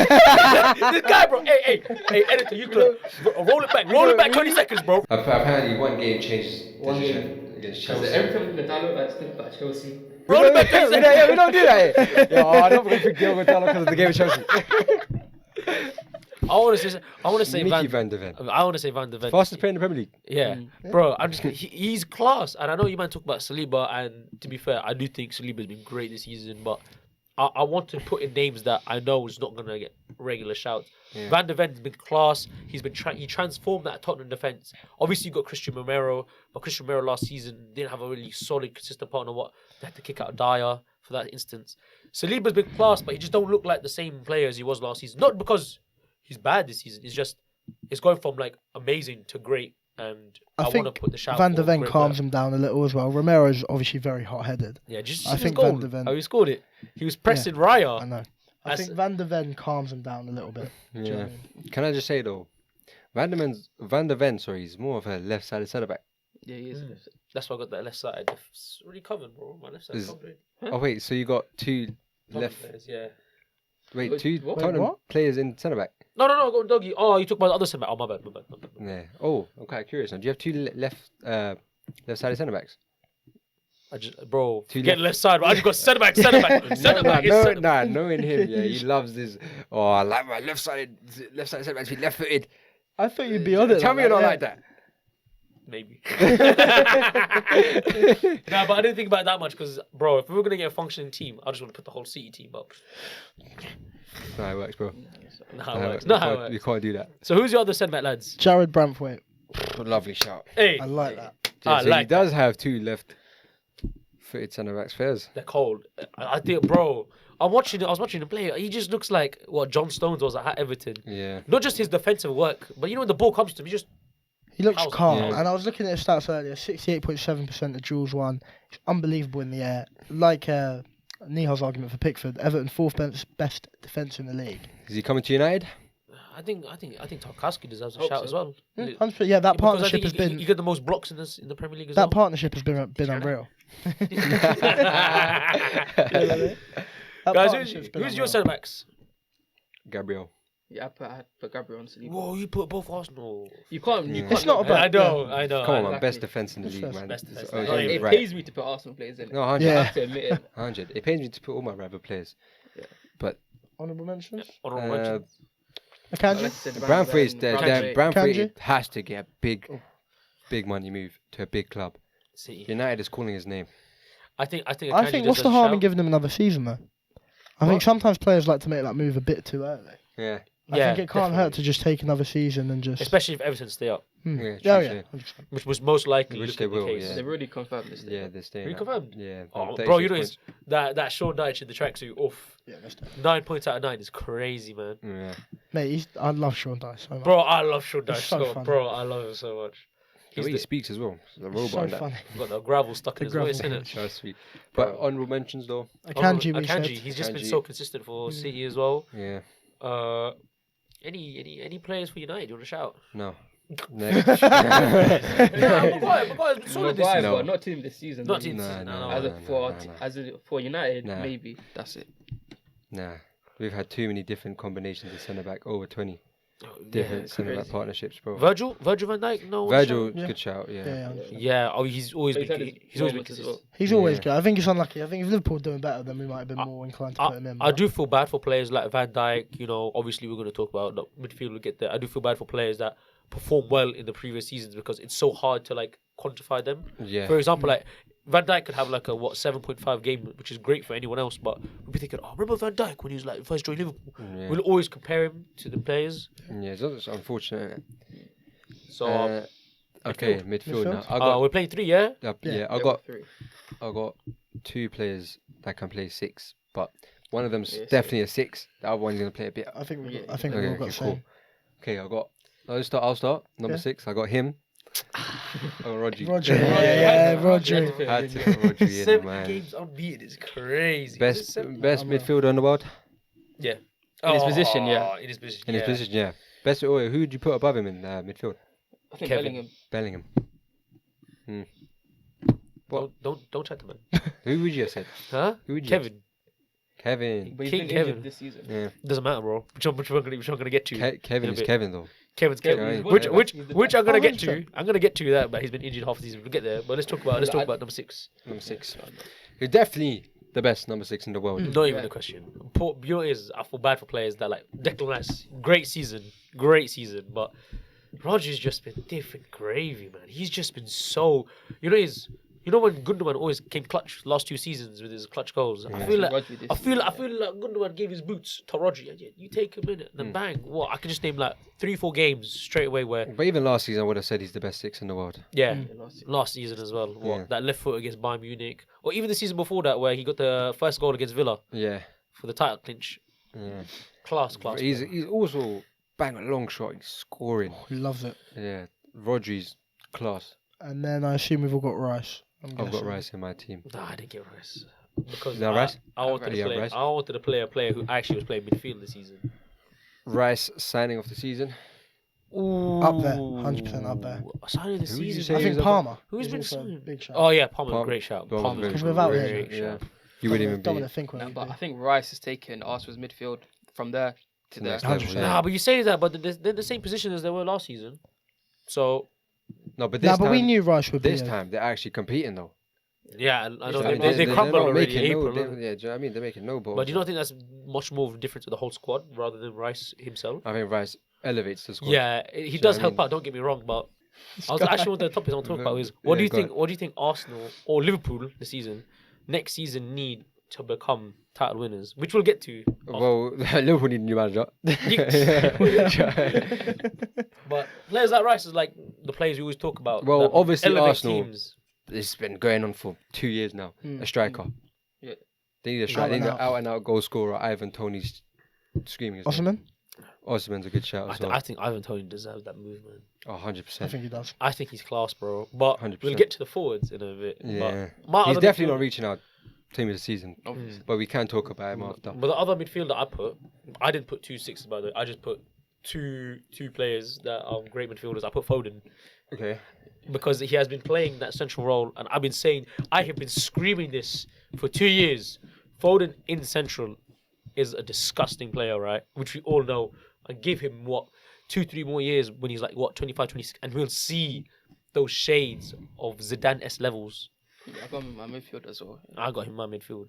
this guy, bro. Hey, editor, you could roll it back 20 seconds, bro. Apparently, one game changed One decision game. against Because Chelsea. every time we dialogue, I just think about Chelsea. Roll it back 20 seconds. We don't do that here. Yo, I don't think we Diogo Dalot because of the game of Chelsea. I want to say Mickey Van Van de Ven. I want to say Van de Ven. Fastest player in the Premier League. Yeah, bro. I'm just he's class, and I know you might talk about Saliba, and to be fair, I do think Saliba's been great this season, but I want to put in names that I know is not gonna get regular shouts. Yeah. Van de Ven's been class. He's been he transformed that Tottenham defense. Obviously, you got Christian Romero, but Christian Romero last season didn't have a really solid, consistent partner. They had to kick out Dyer for that instance. Saliba's been class, but he just don't look like the same player as he was last season. Not because he's bad this season. It's going from like amazing to great, and I want to think put the shout. Van de for Ven great calms player. him down a little as well. Romero's obviously very hot-headed. Yeah, just I his think goal. Van de Ven- How he scored it. He was pressing Raya. I know. I That's- think Van de Ven calms him down a little bit. Do you know Yeah. what I mean? Can I just say though, Van de Ven, he's more of a left-sided centre back. Yeah, he is. That's why I got that left side. It's really covered, bro. My left side Is- covered. Oh wait, so you got two Tottenham left. players, yeah. Wait, Wait, two what? Tottenham What? players in centre back. No, I got doggy. Oh, you talk about the other centre back. Oh, my bad. Yeah. Oh, I'm quite curious now. Do you have two left-sided centre backs? I just, bro, Two get left- left side. Bro. I just got centre back. Centre back. Knowing him, yeah, he loves this. Oh, I like my left-sided centre backs to be left-footed. I thought you'd be on it. Tell me you're not like that. Maybe. Nah, but I didn't think about it that much because, bro, if we were gonna get a functioning team, I just want to put the whole City team up. That's not how it works, bro. Not how it works. Not how it You works. can't do that. So who's your other centre back lads? Jared Brantwaite. Lovely shout. Hey, I like that. Yeah, I so he like does have two left-footed centre backs. Fairs. they're cold. I think, bro. I was watching him play. He just looks like what John Stones was at Everton. Yeah. Not just his defensive work, but you know when the ball comes to him, he just He looks How's- calm. yeah. And I was looking at his stats earlier. 68.7% of duels won. He's unbelievable in the air. Like Nihal's argument for Pickford, Everton fourth best defence in the league. Is he coming to United? I think Tarkowski deserves a Hope shout so. as well. 100%, yeah, that Because I partnership think has been you get the most blocks in the Premier League as that well. partnership has been unreal. That Guys, partnership's been who's your unreal. centre backs? Gabriel. Yeah, I put Gabriel on Saliba. Whoa, you put both Arsenal. You can't. You Yeah. can't It's not look- about- I know. Come on, I man. know. Exactly. Best defence in the league, man. Best It's defence. only Oh, yeah, It right. pays me to put Arsenal players in it. No, 100. Yeah. I have to admit it. 100. It pays me to put all my rival players. Honourable mentions? Honourable mention. Akanji? Like I said, Brantwaite's Van de there. Ven, Brantwaite Kanji? has to get a big money move to a big club. City. United is calling his name. I think I Akanji think what's deserves the a harm in shout. giving him another season though? I think sometimes players like to make that move a bit too early. Yeah. I think it can't hurt to just take another season and just. Especially if Everton stay up, Yeah, Oh true, yeah, true. 100%. which was most likely Which looking they will, the case. yeah. They've already confirmed this. Yeah, they're staying. Really up. confirmed? Yeah. Oh, 36 bro, you know points. that Sean Dyche in the tracksuit, oof. Yeah, that's it. 9 points out of 9 is crazy, man. Yeah. Mate, I love Sean Dyche so much. Bro, I love Sean Dyche. He's so So funny. bro, I love him so much. The He's way he speaks as well. He's a robot. so and that. funny. got the gravel stuck in The his voice, gravel. innit? So sweet. But honourable mentions though. Akanji, we said. He's just been Akanji. so consistent for City as well. Yeah. Any players for United you want to shout? No. Next. Maguire's been solid this Maguire, season. No. but not team this season. Not man. team this Nah, season. nah, no. nah. As a no. for United, Nah. maybe that's it. Nah. We've had too many different combinations of centre back. Over 20 Oh, different yeah. centre back crazy. partnerships, bro. Virgil van Dijk, no. Virgil, Yeah. good shout. Yeah. Yeah, 100%. Yeah. Oh, he's always He's been. had his He's always been moments as consistent. well. He's always Yeah. good. I think it's unlucky. I think if Liverpool were doing better, then we might have been more inclined to put him in. I but- do feel bad for players like Van Dijk. You know, obviously we're going to talk about the midfield. We'll get there. I do feel bad for players that perform well in the previous seasons because it's so hard to like quantify them. Yeah. For example, like Van Dijk could have like a 7.5 game, which is great for anyone else. But we'll be thinking, oh, remember Van Dijk when he was like first joined Liverpool? Yeah. We'll always compare him to the players. Yeah, it's unfortunate. So Okay, midfield now. Midfield? we're playing 3, yeah. Yeah. I got 2 players that can play 6, but one of them's Yeah, definitely a 6. The other one's gonna play a bit. I think we. Yeah. I think we all got the same. Okay, I'll start. Number Yeah. 6. I got him. Oh, Rodri. Roger. Yeah, Roger. Had to put Rodri in, 7 man. games unbeaten is crazy. Best I'm midfielder in the world. Yeah. In his position, yeah. In his position. In his position, yeah. Best. Oh, who would you put above him in midfield? I think Kevin. Bellingham. Bellingham. What? Don't chat to man. Who would you have said? Huh? Who would you? Kevin. Kevin. But he's King been Kevin. injured this season. Yeah. Doesn't matter, bro. Which one gonna get to? Kevin in a is bit. Kevin though. Kevin's Kevin, Kevin. he's Which the which best. He's the which I'm best. gonna Oh, get to. 100%. I'm gonna get to that, but he's been injured half the season. We'll get there. But let's talk about number 6. Number 6. He's definitely the best number 6 in the world. Not even a question. You know what it is? I feel bad for players that like Declan Rice. Great season, but Roger's just been different gravy, man. He's just been so. You know when Gundogan always came clutch last 2 seasons with his clutch goals. I feel like Gundogan gave his boots to Rodri. Yeah, you take a minute, then bang. What I can just name like 3-4 games straight away where. But even last season, I would have said he's the best 6 in the world. Yeah, last season as well. Yeah. That left foot against Bayern Munich, or even the season before that where he got the first goal against Villa Yeah. for the title clinch. Yeah. Class. He's also bang a long shot. He's scoring. He loves it. Yeah. Rodri's class. And then I assume we've all got Rice. I've got Rice in my team. Nah, I didn't get Rice because No, Rice? I wanted Yeah, to play. Rice. I wanted to play a player who actually was playing midfield this season. Rice signing of the season. Ooh. Up there, 100% up there. Signing of the Who would you season. say I He think was Palmer. Who's is been also a signed? big shout. Oh yeah, Palmer, Palmer- great shout. Palmer's Palmer's very Because without him, great Yeah. shout. You wouldn't even don't be. want to think what No, he'd but do. I think Rice has taken Arsenal's midfield from there to there. Next level, 100%. yeah. Nah, but you say that, but they're the same position as they were last season. So No, but this Nah, but time, we knew Rice would be. this time they're actually competing though. yeah, I know I mean, they they're crumbled not already. making April, no, yeah, do you know what I mean? They're making no balls. but do you not think that's much more of a difference to the whole squad rather than Rice himself? I think Rice elevates the squad. Yeah, he So, does I help mean- out. Don't get me wrong, but I was actually one of the topics I want to talk about is what Yeah, do you go think? ahead. What do you think Arsenal or Liverpool next season need to become title winners? Which we'll get to. Well, Liverpool need a new manager. But players like Rice is like the players we always talk about. Well, that obviously elevate Arsenal- teams. It's been going on for 2 years now. Mm. A striker. Yeah. They need a striker. They need an Out. out and out goal scorer. Ivan Toney's screaming. his name. Osman? Osman's a good shout as well. I think Ivan Toney deserves that move, man. Oh, 100%. I think he does. I think he's class, bro. But 100%. we'll get to the forwards in a bit. Yeah. But my He's other definitely midfielder- not reaching out team of the season. Obviously. But we can talk about him after. But the other midfielder I didn't put 2 6s by the way. I just put two players that are great midfielders. I put Foden Okay. because he has been playing that central role, and I have been screaming this for 2 years. Foden in central is a disgusting player, right? Which we all know. And give him 2-3 more years when he's like 25, 26, and we'll see those shades of Zidane-esque levels. I got him in my midfield as well. I got him in my midfield.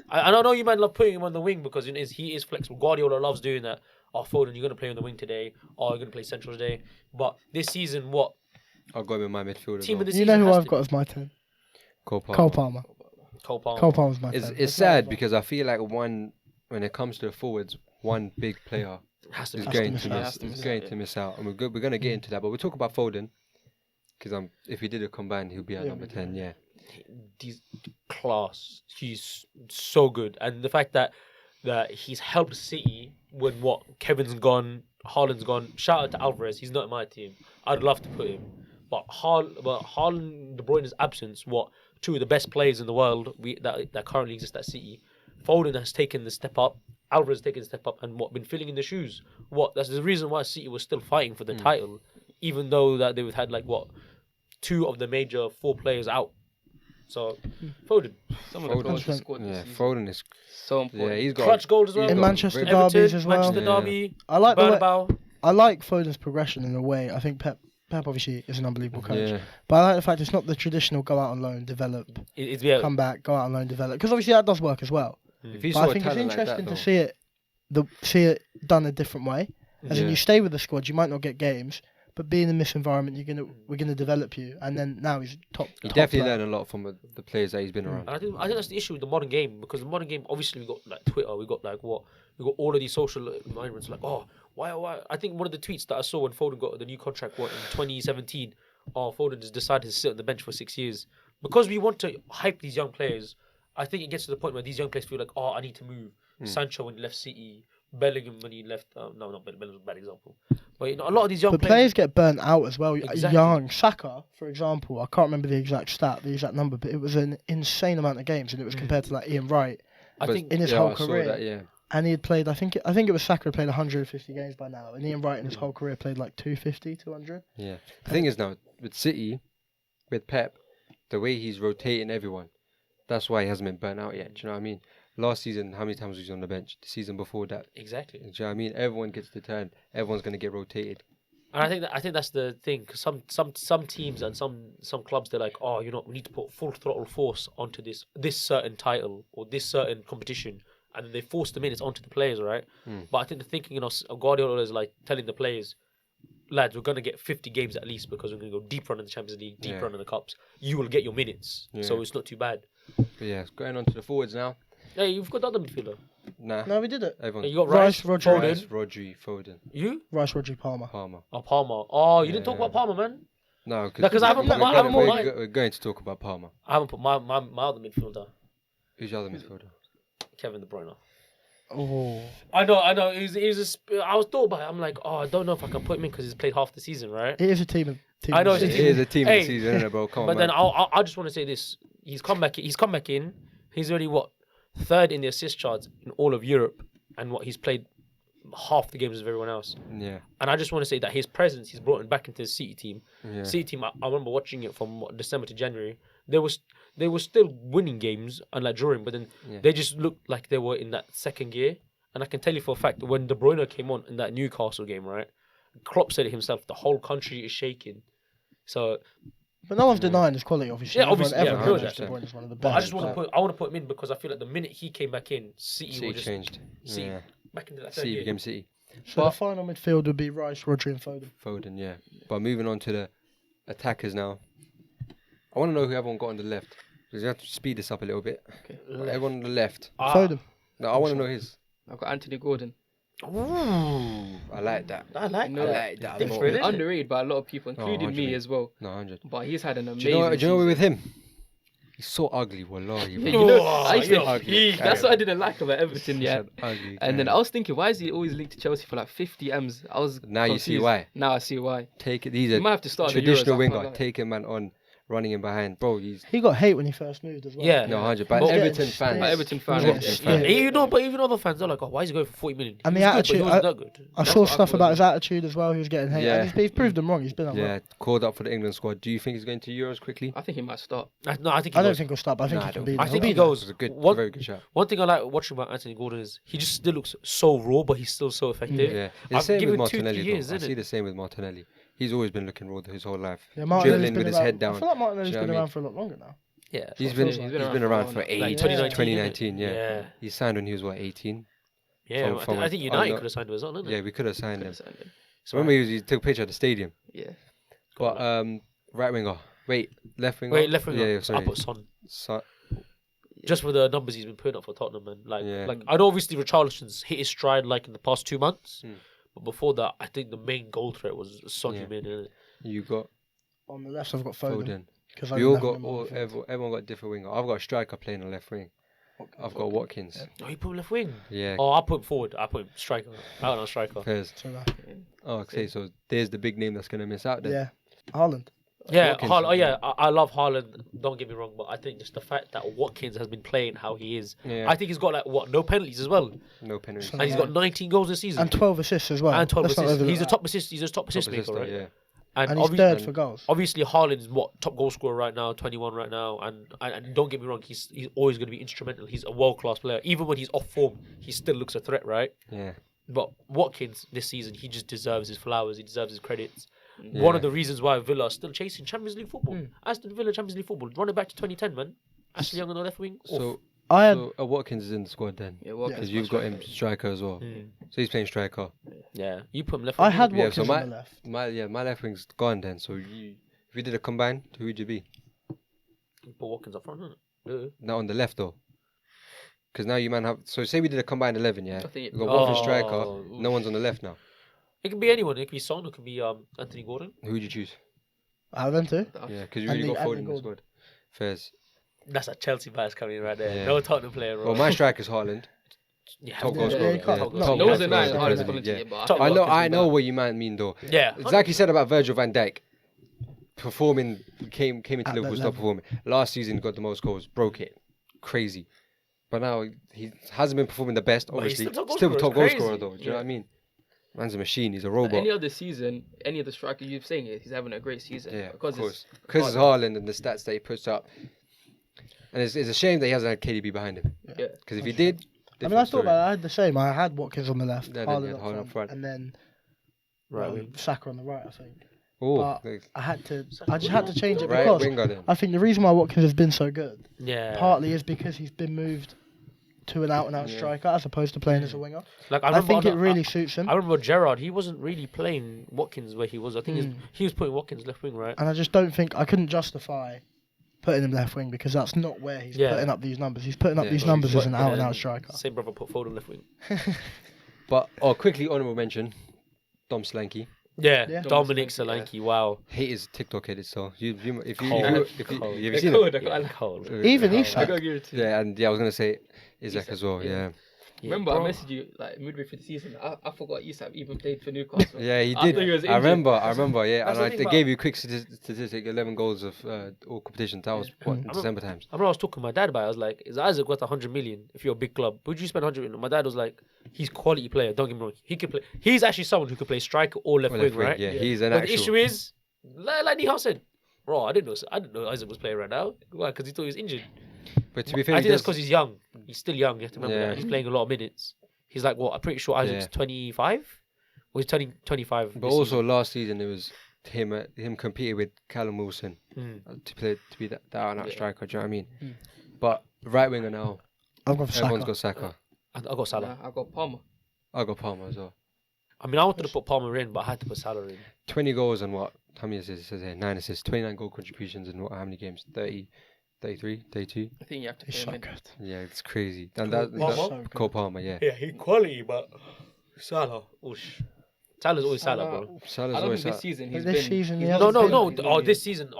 I don't know you might love putting him on the wing because he is flexible. Guardiola loves doing that. Oh, Foden, you're going to play on the wing today. Oh, you're going to play central today. But this season, what? I'll go with my midfield as Team well. of the You season know who has I've to got as my 10? Cole Palmer. Cole Palmer. Cole Palmer. Cole Palmer's my It's 10. it's sad because I feel like when it comes to the forwards, one big player Has to is be. going miss to out. miss. Has to Is miss going out, to miss out, and we're going to get into that. But we'll talk about Foden because if he did a combine, he'll be at Yeah, number we 10. Yeah. He's class. He's so good, and the fact that he's helped City when Kevin's gone, Haaland's gone. Shout out to Alvarez. He's not in my team. I'd love to put him, but Haaland, De Bruyne's absence. Two of the best players in the world that currently exist at City. Foden has taken the step up. Alvarez has taken the step up and been filling in the shoes. That's the reason why City was still fighting for the title, even though that they've had 2 of the major 4 players out. So Foden, Some of the Foden. goals he scored Yeah. this season. Foden is. So important. Yeah, he's got clutch goals as well. he's In got Manchester very- derbies Everton, as well. Manchester Yeah. derby. I like the way, Bernabeu. I like Foden's progression in a way. I think Pep obviously is an unbelievable coach. Yeah. But I like the fact it's not the traditional go out on loan, develop, It's come back, go out on loan, develop. Because obviously that does work as well. If you But saw I a think it's talent like that, interesting though, to see it done a different way. As in Yeah. you stay with the squad, you might not get games, but being in this environment, we're gonna develop you. And then now he's top. he top definitely player. learned a lot from the players that he's been around. And I think that's the issue with the modern game, because the modern game, obviously we got Twitter, we got we got all of these social environments why I think one of the tweets that I saw when Foden got the new contract in 2017, Foden has decided to sit on the bench for 6 years because we want to hype these young players. I think it gets to the point where these young players feel like, I need to move. Sancho when he left City, Bellingham when he left. No, not Bellingham's a bad example, But you know, a lot of these young But players. players get burnt out as well. Exactly. Young Saka, for example, I can't remember the exact number, but it was an insane amount of games, and it was compared to like Ian Wright I think in his Yeah, whole I saw career. that, yeah. And he had played, I think it was Saka had played 150 games by now, and Ian Wright in his whole career played like 250, 200. Yeah. The thing is now, with City, with Pep, the way he's rotating everyone, that's why he hasn't been burnt out yet. Do you know what I mean? Last season, how many times was he on the bench? The season before that. exactly. Do you know what I mean? Everyone gets the turn. Everyone's going to get rotated. And I think that's the thing. Because some teams and some clubs, they're like, oh, you know, we need to put full throttle force onto this certain title or this certain competition, and then they force the minutes onto the players, right? But I think the thinking, you know, Guardiola is like telling the players, lads, we're going to get 50 games at least because we're going to go deeper on in the Champions League, deeper on in the Cups. You will get your minutes, so it's not too bad. But yeah, going on to the forwards now. Hey, you've got the other midfielder. Nah. No, we did it. Everyone. You got Rice, Rice, Rodri. Rice, Rodri, Foden, You? Rice, Rodri, Palmer. Palmer. Oh, Palmer. Oh, you didn't talk about Palmer, man. No, because I haven't put my- I haven't put my- we're going to talk about Palmer. I haven't put my other midfielder, Who's your other midfielder? Kevin De Bruyne. Oh, I know. I was thought about it. I'm like, oh, I don't know if I can put him in because he's played half the season, right? it is a team. I know of the it's It a season. is a team Hey, this season, isn't it, bro? Come on, But man. then I just want to say this: he's come back in. He's already third in the assist charts in all of Europe, and he's played half the games of everyone else. Yeah. And I just want to say that his presence, he's brought him back into the City team. Yeah. City team, I remember watching it from December to January. They were still winning games and like drawing, but then they just looked like they were in that second gear. And I can tell you for a fact, when De Bruyne came on in that Newcastle game, right? Klopp said it himself, the whole country is shaking. So, But no one's denying his quality, obviously. Yeah, obviously, Everyone yeah, knows that. De Bruyne is one of the but best. I just want to put him in because I feel like the minute he came back in, City were just changed. City Yeah. back into that third City gear. became City. So the final midfield would be Rice, Rodri, and Foden. Foden, yeah. But moving on to the attackers now. I want to know who everyone got on the left. Because you have to speed this up a little bit. Okay. Everyone on the left. Foden. No, I want to know his. I've got Anthony Gordon. Ooh, I like that. I like No, that. that. Different, more. isn't it? Underrated by a lot of people, including 100 me as well. No, 100. But he's had an Do amazing you know season. with him? He's so ugly, wallahi. Yeah, bro. you know, Oh, I used to, you're ugly. that's what I didn't like about Everton, He's yeah. an ugly And then guy. I was thinking, why is he always linked to Chelsea for like 50 M's? I was Now you see confused. why. Now I see why. Take it. He's You a might have to start the traditional Euros, I can't winger. lie. Take him, man, on running him behind. Bro, he's He got hate when he first moved as well. Yeah. no 100. But But- Everton Yeah, fans. But Everton fans, Yeah, Everton yeah. fans. You know, but even other fans are like, oh, why is he going for 40 million? And He the was good, but he attitude- wasn't that good. I That's saw what I stuff thought about as his attitude as well. He was getting hate. Yeah. And he's proved them wrong. He's been unwell. Yeah, called up for the England squad. Do you think he's going to Euros quickly? I think he might start. No, I think he I don't goes. think he'll stop. I think Nah, he I can don't be think there. I think He'll he be there. goes. It was a good, One- very good shot. One thing I like watching about Anthony Gordon is he just still looks so raw, but he's still so effective. Yeah, it's I've the same given with 2-3 Martinelli. years, though. I isn't see it? the same with Martinelli. He's always been looking raw his whole life. Yeah, Martinelli's Dribbling been with his around- head down. I feel like Martinelli's Do you know been what I around mean? for a lot longer now. Yeah, He's feels been like. around for like ages. 2019, 2019, yeah. Yeah. He signed when he was what 18. Yeah, From I think a- United I'm could have signed him as well, didn't Yeah, they? we could have signed him. Could've signed him. So remember he took a picture at the stadium. Yeah. But right winger. Wait, left winger. Wait, left winger. Yeah, I sorry. put Son. So, Just for the numbers he's been putting up for Tottenham, and Yeah. like I know obviously Richarlison's hit his stride like in the past 2 months, Hmm. but before that, I think the main goal threat was Son Yeah. who made it. you got On the left, I've got Foden. Foden. Because We all got everyone got a different winger. I've got a striker playing on left wing. I've got Watkins. Oh, he put him left wing. Yeah. Oh, I put him forward. I put him striker. Out on striker. Pairs. Oh, okay. So there's the big name that's gonna miss out then. Yeah, Haaland. Yeah, Watkins, I love Haaland. Don't get me wrong, but I think just the fact that Watkins has been playing how he is, Yeah. I think he's got no penalties as well, No penalties. So- and he's got 19 goals this season And 12 assists as well. and 12 Let's not assists. overlook He's a that. top assist. He's a top assist Top maker, assister, right? yeah. And he's obvi- third for goals. Obviously, Haaland's top goal scorer right now, 21 right now, and don't get me wrong, he's always going to be instrumental. He's a world class player. Even when he's off form, he still looks a threat, right? Yeah. But Watkins this season, he just deserves his flowers. He deserves his credits. Yeah. One of the reasons why Villa are still chasing Champions League football. Aston Villa Champions League football. Run it back to 2010, man. Ashley Young on the left wing. So, I had Watkins is in the squad then. Yeah, Watkins Because was you've got striker. him striker as well. So he's playing striker. Yeah, you put him left. I wing. had Yeah, Watkins so on the left. my left wing's gone then. So if you did a combine, who would you be? You put Watkins up front, isn't it? Not on the left though. Because now you man have. So say we did a combined 11, yeah. I think- We got one for Oh, striker. No one's on the left now. It can be anyone. It could be Son. It could be Anthony Gordon. Who would you choose? I have them too. Yeah, because you Anthony- really got Foden Anthony in the Gordon. squad. Fairs. That's a Chelsea bias coming in right there. Yeah. No Tottenham player. Bro. Well, my striker's Haaland. Yeah, top Yeah, goal yeah, scorer. you can't- top no, goal Those scorer are nice in the hard Premier League, ability, but Top I know, goal I know what you mean though. Yeah, It's like you said about Virgil van Dijk, performing came into At Liverpool, that stopped level. performing. Last season, got the most goals, broke it, crazy. But now he hasn't been performing the best. But he's Obviously, still top goal still scorer, top it's goal crazy. scorer though. Do you know what I mean? Man's a machine. He's a robot. Any other season, any of the strikers you're saying it, he's having a great season. Yeah, because of course. it's Because it's Haaland and the stats that he puts up. And it's a shame that he hasn't had KDB behind him. Yeah. Because if he did, I mean, I thought about it. I had the same. I had Watkins on the left, Yeah, then Haaland you had up Haaland front, up front. and then right wing. Saka on the right, I think. Oh, But I had to. I just had to change it right because winger then. I think the reason why Watkins has been so good Yeah. partly is because he's been moved to an out-and-out Yeah. striker as opposed to playing as a winger. Like I remember think it on- really suits him, I remember Gerrard. He wasn't really playing Watkins where he was. I think he was putting Watkins left wing, right? and I just don't think I couldn't justify putting him left wing because that's not where he's Yeah. putting up these numbers. He's putting up Yeah, these so numbers he's as an But then out-and-out striker. Same brother put Foden left wing. But quickly honourable mention, Dom Slanky. Yeah, Yeah. Dominic Solanke, Solanke. Wow. Hate his TikTok edit. So if you Cold. if you Cold. have They're seen cold, it? I like- Cold. Even Yeah. Isak. I gotta give it to you. Yeah, and I was gonna say Isaac Isak, as well. yeah. Yeah, Remember, bro. I messaged you like midway through the season. I forgot Isak even played for Newcastle. yeah, he After did. he was I injured. remember. Yeah, That's and the thing they about- gave you a quick statistic: 11 goals of all competitions. That was what in December times. I remember I was talking to my dad about it. I was like, is Isaac worth 100 million if you're a big club? Would you spend 100 million? My dad was like, he's quality player. Don't get me wrong. He could play. He's actually someone who could play striker or left Well, wing, left wing, right? yeah, he's an But the actual. issue is, like Nihal said, bro, I didn't know Isaac was playing right now. Why? Because he thought he was injured. But to be fair, I he think that's does- because he's young. He's still young. You have to remember Yeah. that. He's playing a lot of minutes. He's like, what? I'm pretty sure Isaac's Yeah. 25. Or he's turning 25. But this also season. last season it was him competing with Callum Wilson to be that out-and-out Yeah. striker. Do you know what I mean? But right winger now, I've gone for everyone's Saka. got Saka. I got Salah. I got Palmer. I got Palmer as well. I mean, I wanted to put Palmer in, but I had to put Salah in. 20 goals and what? How many assists? It says here 9 assists, 29 goal contributions in what? How many games? 30, 33, 32. I think you have to He's put so him in. good. Yeah, it's crazy. And Cole that, Palmer? that So good. Cole Palmer, yeah. Yeah, he quality, but Salah. Oosh. Salah's always Salah, bro. Salah's I don't always think this that. season But he's this been. season he he's hasn't No, not no, been- no. Oh, this season,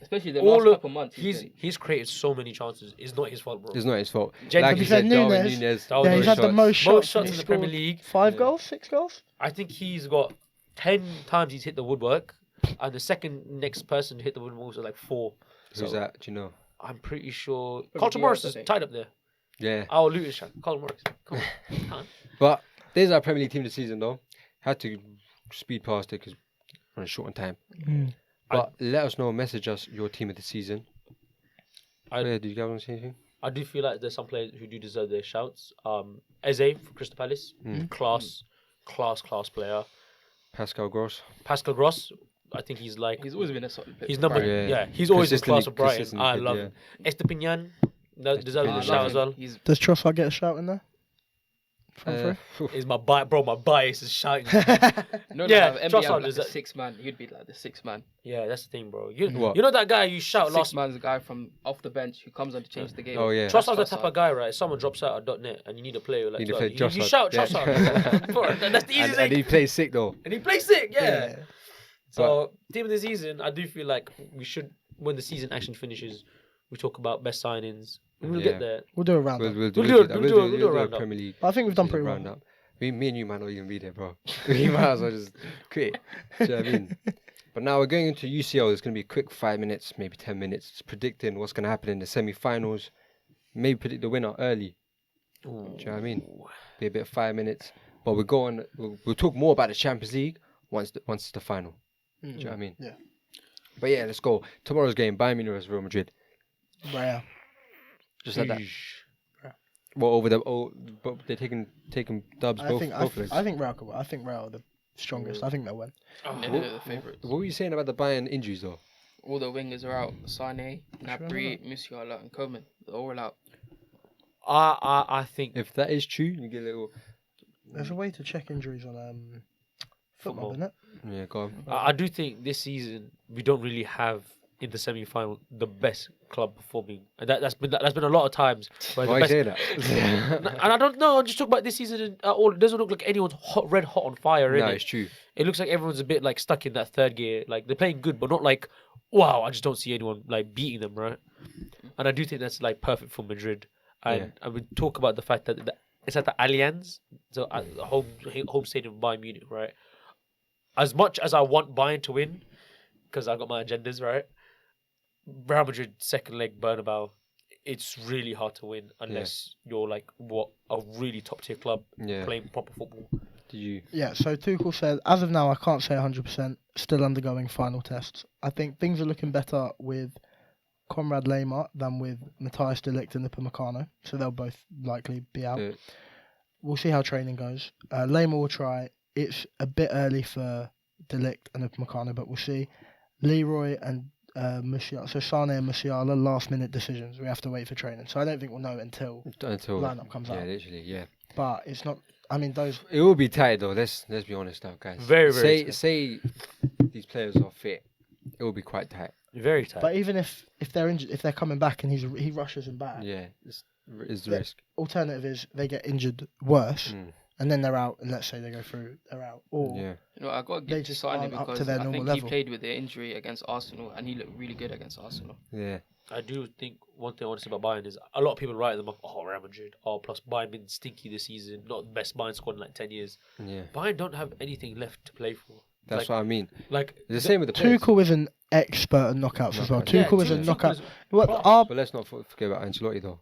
especially the all last of- couple months. he's created so many chances. It's not his fault, bro. It's not his fault. Gen- Like To you be fair, said, Darwin Nunes- Nunes. Darwin Yeah, he's had the shots. most shots, shots and in he the Premier scored League. 5 Yeah. goals, 6 goals. I think he's got 10 times he's hit the woodwork, and the second next person to hit the woodwork was like 4. Who's So, that? Do you know? I'm pretty sure. Probably Carlton Diaz, Morris I is think. tied up there. Yeah. Oh, Luton shot. Carlton Morris. Come on. Can't. But there's our Premier League team this season, though. Had to speed past it because we're short on time. But let us know, message us your team of the season. I- Did you guys want to say anything? I do feel like there's some players who do deserve their shouts. Eze for Crystal Palace, class player. Pascal Gross. Pascal Gross, I think he's like He's always been a solid player. he's for number Brighton. Yeah. he's always in class of Brighton. consistently I good, love yeah. him. Estepinian deserves I a love shout him. as well. He's Does Trossard get a shout in there? Front three? Is my bias is shouting. no, Yeah, no, Trossard MB like is the that- 6th man. He'd be like the 6th man. Yeah, that's the thing, bro. You What? know that guy you shout Sixth last. man's the guy from off the bench who comes on to change the game. Oh, yeah. Trossard's the Trossard. type of guy, right? Someone drops out at .net and you need a player like Need to that. play You Trossard. shout Yeah. Trossard. Bro, that's the easiest And thing. he plays sick, though. And he plays sick, yeah. Yeah. So, team of the season, I do feel like we should, when the season actually finishes, we talk about best signings. We'll Yeah. get there. We'll do a round. We'll do that. a We'll do a roundup. Premier League But I think we've done season pretty well. roundup. Me and you might not even be there, bro. We might as well just quit. Do you know what I mean? But now we're going into UCL. It's going to be a quick 5 minutes, maybe 10 minutes, just predicting what's going to happen in the semi-finals. Maybe predict the winner early. Do you know what I mean? Be a bit of 5 minutes. But we'll go on. We'll talk more about the Champions League once it's the final. Do you know what I mean? Yeah. But yeah, let's go. Tomorrow's game, Bayern Munich versus Real Madrid. Rare. Just like that. Well, but they're taking dubs I both think legs. I think Real could win. I think Real are the strongest. I think they'll win. Yeah, they're the favourites. What were you saying about the Bayern injuries though? All the wingers are out. Sane, Gnabry, Musiala, and Coman. They're all out. I think If that is true, you get a little. There's a way to check injuries on football, Football. isn't it? Yeah, go on. I do think this season we don't really have in the semi-final the best club performing, and that's been a lot of times. Where the Why best, say that? and I don't know. I'm just talking about this season at all. It doesn't look like anyone's red hot on fire. No, innit? it's true. It looks like everyone's a bit like stuck in that third gear. Like they're playing good, but not like wow. I just don't see anyone like beating them, right? And I do think that's like perfect for Madrid. And I would talk about the fact that It's at the Allianz, so at the home stadium of Bayern Munich, right? As much as I want Bayern to win, because I got my agendas, right? Real Madrid second leg Bernabeu, it's really hard to win unless you're like a really top tier club playing proper football. Yeah, so Tuchel said, as of now, I can't say 100%, still undergoing final tests. I think things are looking better with Konrad Laimer than with Matthias de Ligt and Upamecano, so they'll both likely be out. We'll see how training goes. Laimer will try. It's a bit early for de Ligt and Upamecano, but we'll see. Leroy and Musiala, so Sane and Musiala, last minute decisions. We have to wait for training, so I don't think we'll know until lineup comes out. Yeah, literally, yeah. But it's not. I mean, those. It will be tight though. Let's be honest now, guys. Very tight. Say these players are fit, it will be quite tight. Very tight. But even if they're injured, if they're coming back and he rushes them back, it's the risk. Alternative is they get injured worse, and then they're out. And let's say they go through, they're out. Or I got to give to Sane because I think he played with the injury against Arsenal, and he looked really good against Arsenal. Yeah. I do think one thing I want to say about Bayern is a lot of people write them up. Oh, Real Madrid. Oh, plus Bayern been stinky this season. Not the best Bayern squad in like 10 years. Yeah. Bayern don't have anything left to play for. That's what I mean. Like the same with the players. Tuchel is an expert at knockouts as well. Tuchel is a knockout. But let's not forget about Ancelotti though.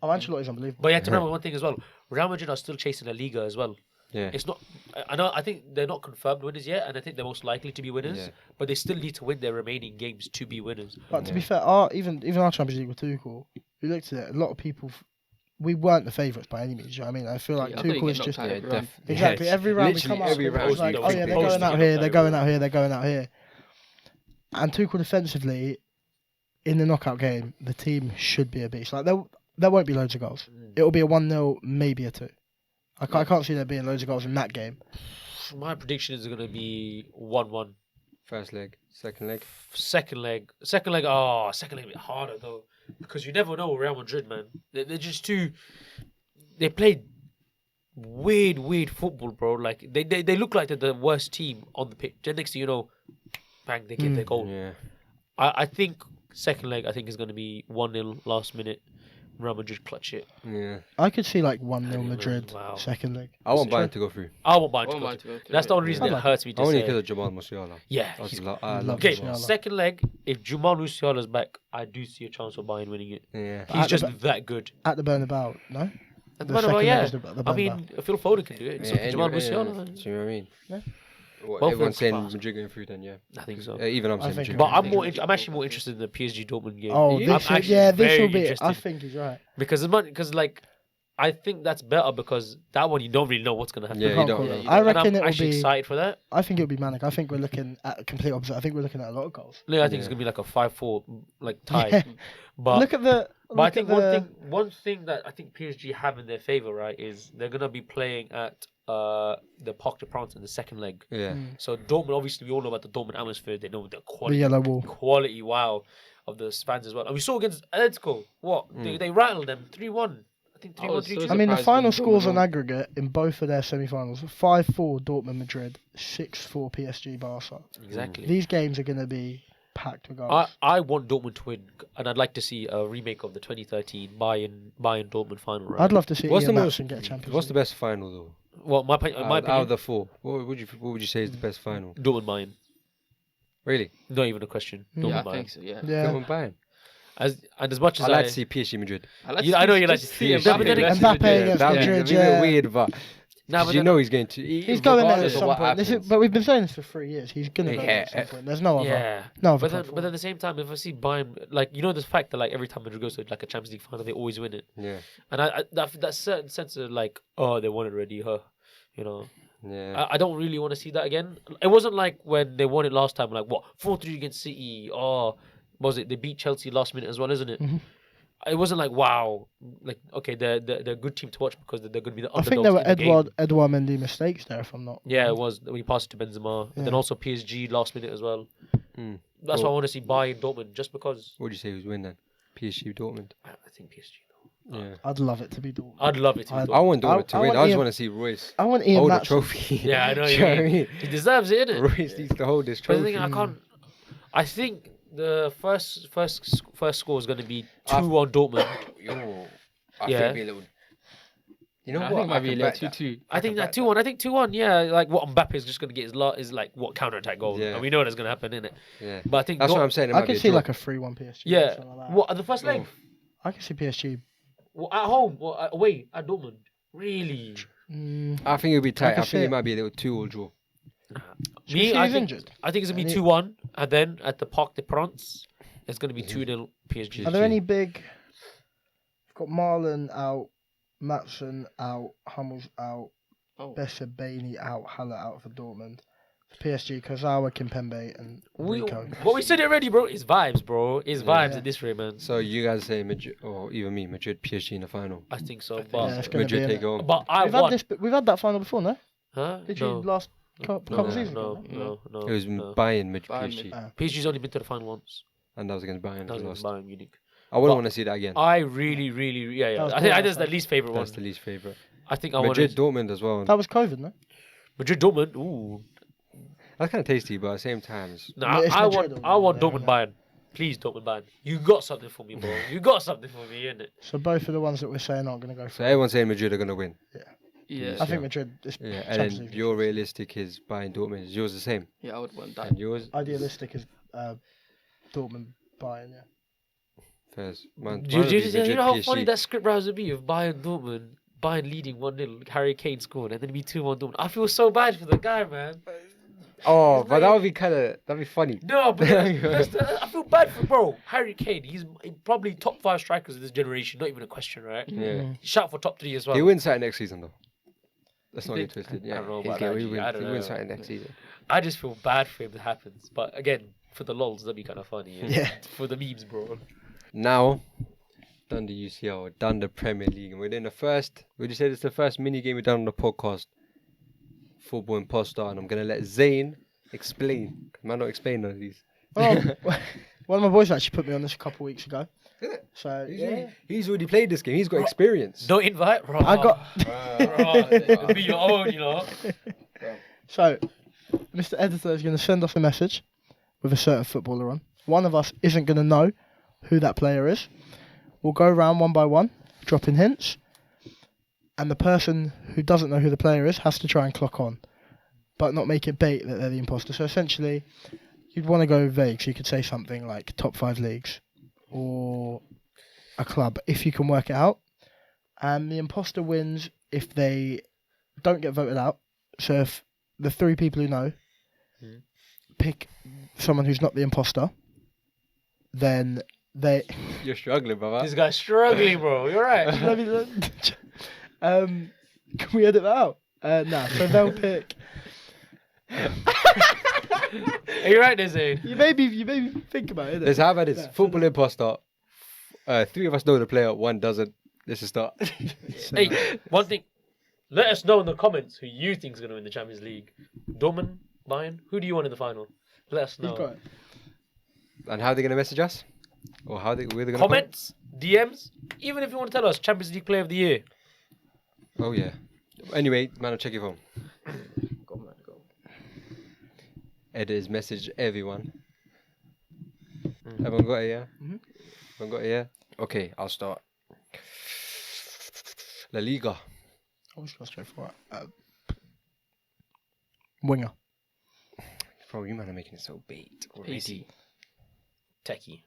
Oh, Ancelotti's unbelievable. But you have to remember one thing as well. Real Madrid are still chasing a Liga as well. Yeah. It's not. I think they're not confirmed winners yet, and I think they're most likely to be winners. Yeah. But they still need to win their remaining games to be winners. But to be fair, even our Champions League with Tuchel, we looked at it. A lot of people, we weren't the favourites by any means. You know what I mean, I feel like Tuchel is just exactly every round we come out. It's like, oh yeah, they're going out here, they're going out here, they're going out here. And Tuchel defensively, in the knockout game, the team should be a beast. Like there won't be loads of goals. It will be a 1-0, maybe a 2. I can't see there being loads of goals in that game. My prediction is going to be 1-1. First leg, second leg. Second leg. Second leg a bit harder though, because you never know Real Madrid, man. They're just too. They play weird football, bro. Like they look like they're the worst team on the pitch. Then next thing you know, bang, they get their goal. Yeah. I think second leg. I think is going to be 1-0 last minute. Real Madrid clutch it. Yeah. I could see like 1-0 Madrid second leg. I want Bayern to go through. I want Bayern to go through. That's the only reason it hurts me to say. Only because of Jamal Musiala. Yeah. Okay, second leg, if Jamal Musiala's back, I do see a chance of Bayern winning it. Yeah. He's just that good. At the Bernabeu, no? At the Bernabeu, yeah. I mean, Phil Foden can do it. So Jamal Musiala. Do you know what I mean? Yeah. Well, everyone's saying Madrid going through then, yeah. I think so. Even I'm saying Madrid. But I'm actually more interested in the PSG Dortmund game. Oh, this will be. Interested. I think he's right. Because like, I think that's better because that one you don't really know what's going to happen. Yeah, you don't know. I reckon I'm actually excited for that. I think it'll be manic. I think we're looking at a complete opposite. I think we're looking at a lot of goals. No, I think it's going to be like a 5-4 like tie. Yeah. But look at the. But I think one thing that I think PSG have in their favour, right, is they're going to be playing at the Parc des Princes in the second leg. Yeah. So Dortmund, obviously, we all know about the Dortmund atmosphere. They know the quality, the yellow wall, wow, of the fans as well. And we saw against Atletico, they rattled them 3-1. I think 3-1, 3-2. I mean, the final scores on aggregate in both of their semi-finals: 5-4 Dortmund Madrid, 6-4 PSG Barca. Exactly. These games are going to be packed with goals. I want Dortmund to win, and I'd like to see a remake of the 2013 Bayern Dortmund final. Right? I'd love to see Ian Maatsen get a Champions What's the best final though? Well, my opinion, out of the four, what would you say is the best final? Dortmund Bayern. Really? Not even a question. Yeah, I think so. Yeah. Dortmund Bayern. As much as I like to see PSG Madrid. I know you like to see Mbappe against Madrid. That'd be a bit weird, but. You know he's going to. He's going there at some point. But we've been saying this for 3 years. He's going to go there at some point. There's no other. Yeah. No. But at the same time, if I see Bayern, like the fact that like every time Madrid goes to like a Champions League final, they always win it. Yeah. And that certain sense of like, oh, they won it already, huh? You know. Yeah. I don't really want to see that again. It wasn't like when they won it last time, like 4-3 against City. Oh, was it? They beat Chelsea last minute as well, isn't it? Mm-hmm. It wasn't like wow, like okay, they're a good team to watch because they're going to be the underdogs. I think there were Edouard Mendy mistakes there, if I'm not. Yeah, it was when he passed it to Benzema, and then also PSG last minute as well. That's why I want to see Bayern Dortmund, just because. What would you say who's win then? PSG Dortmund. I think PSG. Yeah, I'd love it to be Dortmund. I'd love it to be Dortmund. I want Dortmund to win. I just want to see Royce. I want Ian hold Maatsen. the trophy. Yeah, I know. You know what I mean? He deserves it, innit? Royce needs to hold this trophy. But the thing, I can't. I think the first score is going to be 2-1 Dortmund. I think it'll be a little. You know I what? think it might be can a back that. 2-2. I think can that back 2-1. I think 2-1. Yeah, like what Mbappe is just gonna get is like what counter attack goal, Yeah. and we know that's gonna happen, innit? Yeah. But I think That's what I'm saying. It I might be can a see draw. like a 3-1 PSG. Yeah. Something like that. What at the first leg? I can see PSG. Well, at home or away at Dortmund? Really? I think it'll be tight. can I see think it it. might be a little 2-2 draw. Me, He's I think injured. I think it's gonna be And 2-1, and then at the Parc des Princes, it's gonna be 2-0 PSG. Are there any big? We've got Marlon out, Matson out, Hummels out, Oh. Beshabani out, Haller out for Dortmund. For PSG, Kazawa, Kimpembe, and Rico. But we said it already, bro. It's vibes, bro. It's vibes Yeah. at this rate, man. So you guys say Madrid, or even me, Madrid, PSG in the final. I think so. Yeah, But it's gonna Madrid be. take home. but I We've had want. this. We've had that final before, no? Huh? Did no. you last couple No, seasons no, ago? no, no. It was no. Bayern, Madrid, Bayern, PSG, PSG's only been to the final once. and that was against Bayern. That was we against lost. Bayern Munich. I wouldn't But- want to see that again. I really, yeah. That was I think cool, that's the that's least favorite one. That's the least favorite. I think I want Madrid, Dortmund as well. That was COVID, no? Madrid Dortmund. Ooh. That's kind of tasty, but at the same time, No, Yeah, it's I Madrid want or Dortmund Bayern. Please, Dortmund Bayern. You got something for me, bro. You got something for me, innit? So both of the ones that we're saying aren't going to go so for. everyone's saying Madrid are going to win. Yeah. I think Madrid is Yeah, and Champions then League. your realistic is Bayern, Dortmund. Is yours the same? Yeah, I would want that. And yours? Idealistic is Dortmund Bayern. Yeah. First. Man, You know how PSG. funny that script rouse would be of Bayern Dortmund, Bayern leading 1-0, Harry Kane scored, and then it'd be 2-1 Dortmund. I feel so bad for the guy, man. Oh, but that would be that'd be funny. No, but I feel bad for bro. Harry Kane, he's probably top 5 strikers of this generation. Not even a question, right? Yeah. Shout for top 3 as well. He wins something next season, though. Let's not You get think? twisted. I Yeah, don't know he's about gonna- that, he G. wins, I don't he wins know. something next season. I just feel bad for him if it happens. But again, for the lols, that'd be kind of funny. Yeah. For the memes, bro. Now, done the UCL, done the Premier League, and we're in the first. Would you say this is the first mini game we've done on the podcast? Football Imposter, and I'm gonna let Zayn explain. Man, not explain none of these. Oh, one of my boys actually put me on this a couple of weeks ago. So yeah. He's already played this game. He's got experience. Don't invite, bro. I got. Bro, be your own, you know. So, Mr. Editor is going to send us a message with a certain footballer on. One of us isn't going to know who that player is. We'll go around one by one, dropping hints, and the person who doesn't know who the player is has to try and clock on, but not make it bait that they're the imposter. So essentially, you'd want to go vague, so you could say something like top 5 leagues or a club if you can work it out. And the imposter wins if they don't get voted out. So if the 3 people who know pick someone who's not the imposter, then they. You're struggling, brother. This guy's struggling, bro. You're right. Can we edit that out? No. So they'll pick. Are you right there, Zayn? You maybe think about it. Let's have this. Yeah. Football Imposter. 3 of us know the player, 1 doesn't. Let's just start. Hey, one thing. Let us know in the comments who you think is going to win the Champions League. Dortmund, Bayern. Who do you want in the final? Let us know. You've got it. And how are they going to message us? Or where they going to Comments, DMs. Even if you want to tell us Champions League Player of the Year. Oh, yeah. Anyway, man, I'll check your phone. Go, man, go. Editors message everyone. Everyone got it, yeah? Everyone got it, yeah? Okay, I'll start. La Liga. I'll just go straight for it. Winger. Bro, you man are making it so bait already. Pacey. Techie.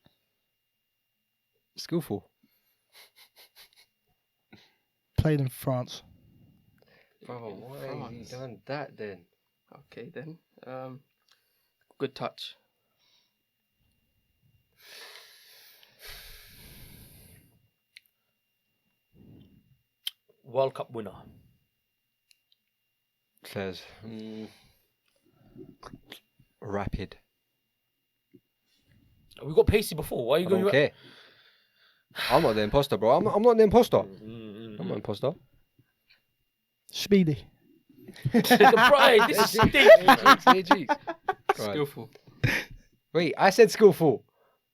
Skillful. Played in France. Bro, why have you France. done that then? Okay then. Good touch. World Cup winner. Says rapid. We got Pacey before. Why are you I going? don't care. I'm not the imposter, bro. I'm not the imposter. Mm-hmm. I'm not the imposter. Speedy. Right, this is stinky. Skillful. Wait, I said skillful.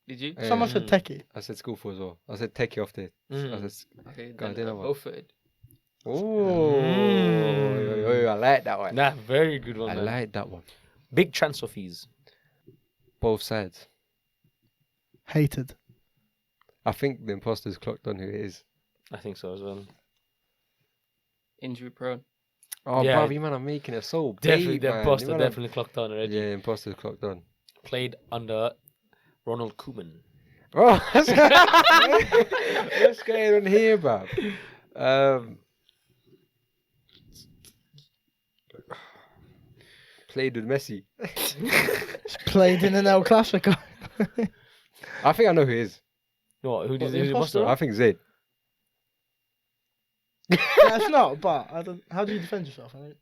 Did you? Someone said techie. I said skillful as well. I said techie off the. I said, Okay, God, I then didn't know what. both-footed. Oh, I like that one. Nah, very good one. I man. like that one. Big transfer fees. Both sides. Hated. I think the imposter's clocked on who it is. I think so as well. injury prone. Oh, Yeah. bruv, you man are making it so Definitely, big, the man. imposter You man are- definitely clocked on already. Yeah, imposter clocked on. Played under Ronald Koeman. Oh, what's going on here, bruv? Played with Messi. Played in an El Clasico. I think I know who it is. What? Who What, did the the imposter? imposter? I think Zayd. That's not, but I don't. How do you defend yourself? I mean,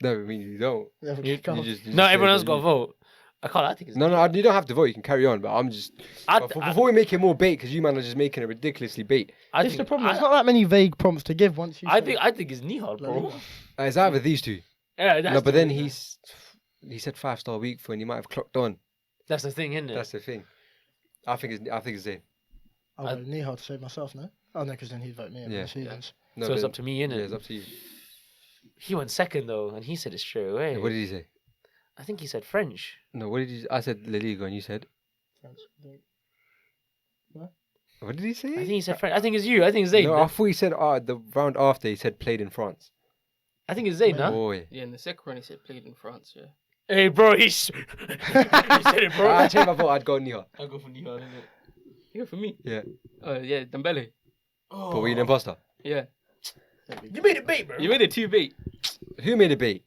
No, I mean you don't. never You- go. You just No, say everyone that else got a you- vote. I can't. I think it's No, you don't have to vote. You can carry on. But I'm just before we make it more bait, because you man are just making it ridiculously bait. I It's think, the problem. There's not that many vague prompts to give once you. I say- think it's Nihal, bro. It's either these two. Yeah, No, but then he said 5-star week for, and he might have clocked on. That's the thing, isn't it? That's the thing. I think it's Zayd. I'll go Nihal to save myself, no? Oh no, because then he'd vote me in Yeah. the seasons. No, So it's but- up to me, Yeah, innit? it's up to you. He went second though, and he said it straight away. Yeah, what did he say? I think he said French. No, what did you? I said La Liga, and you said. What did he say? I think he said French. I think it's you. I think it's Zayd. No, I thought he said the round after he said played in France. I think it's Zayd, Wait, no? Boy. Yeah, in the second round he said played in France. Yeah. Hey, bro, he said it, bro. I changed my vote. I'd go Niha. I'll go for Nihal, innit? Yeah, for me. Yeah. Yeah, Dembele. But were you an imposter? Yeah. You made it bait, bro. You made it too bait. Who made a bait?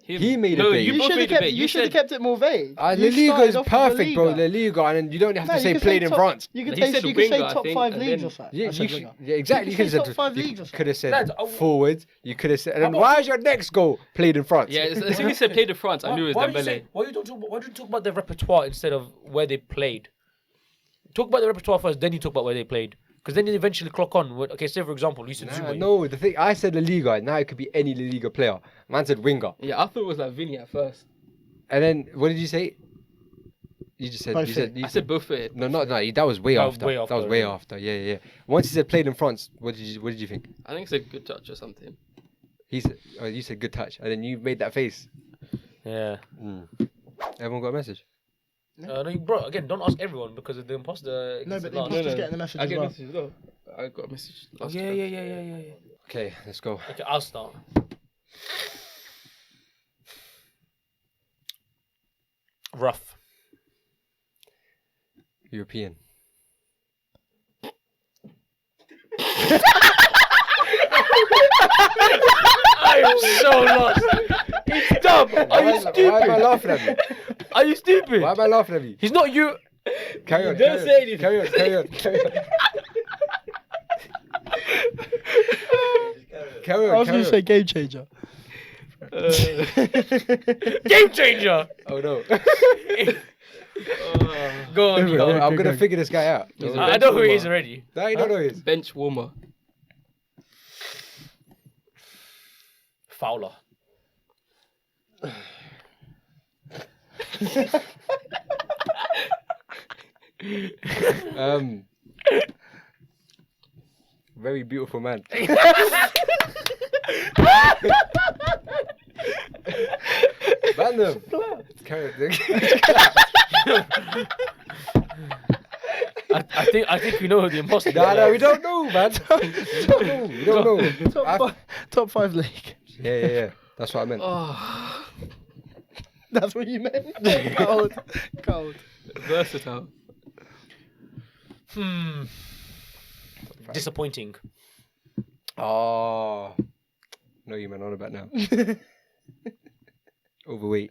He made no, a bait. You You both should made have a kept. bait. You should have said kept it more vague. La You Liga started is off with La perfect, bro. Liga. La Liga, and then you don't have No, to say you could played in top- France. You could He say said you could say winger, I top think, 5 and leagues then- or something. Yeah, I said winger. exactly. You could could say have top 5 said. leagues or You something. could have said Lads, forwards. You could have said. And then How why is your next goal played in France? Yeah, as soon as he said played in France, I knew it was Dembele. Why don't you talk about the repertoire instead of where they played? Talk about the repertoire first, then you talk about where they played. Because then you eventually clock on. Okay, say for example, you said Nah, Zuma. no, the thing I said La Liga. Now it could be any La Liga player. Man said winger, Yeah, I thought it was like Vinny at first. and then what did you say? You just said. Both You said. fit. You I said both fit. No, not no. That was way That was after. way That was after, way yeah. after. Yeah. Once he said played in France, what did you think? I think it's a good touch or something. He said. Oh, you said good touch, and then you made that face. Yeah. Everyone got a message. No, bro, again, don't ask everyone because of the imposter. No, gets but it the last. imposter's getting the message I as get well. messages as well. I got a message. Oh, last yeah. time. Okay, let's go. Okay, I'll start. Rough. European. I am so lost. It's dumb. Are you Why am I stupid? laughing at me? Are you stupid? Why am I laughing at me? He's not you. Carry on. Don't say anything. Carry on. Carry on. I was going to say game changer. Game changer. Oh no. Go on. Go, Go. go. I'm gonna figure this guy out. He's a I bench know who he warmer. is already. No, you don't know his. Bench warmer. Fowler. Very beautiful man. Random. Carry on. I think we know who the imposter is. No, we don't know, man. We don't know. We don't know. Top 5 league. Yeah. That's what I meant. Oh, That's what you meant? Cold. versatile. Disappointing. Oh. No, you meant on about now. Overweight.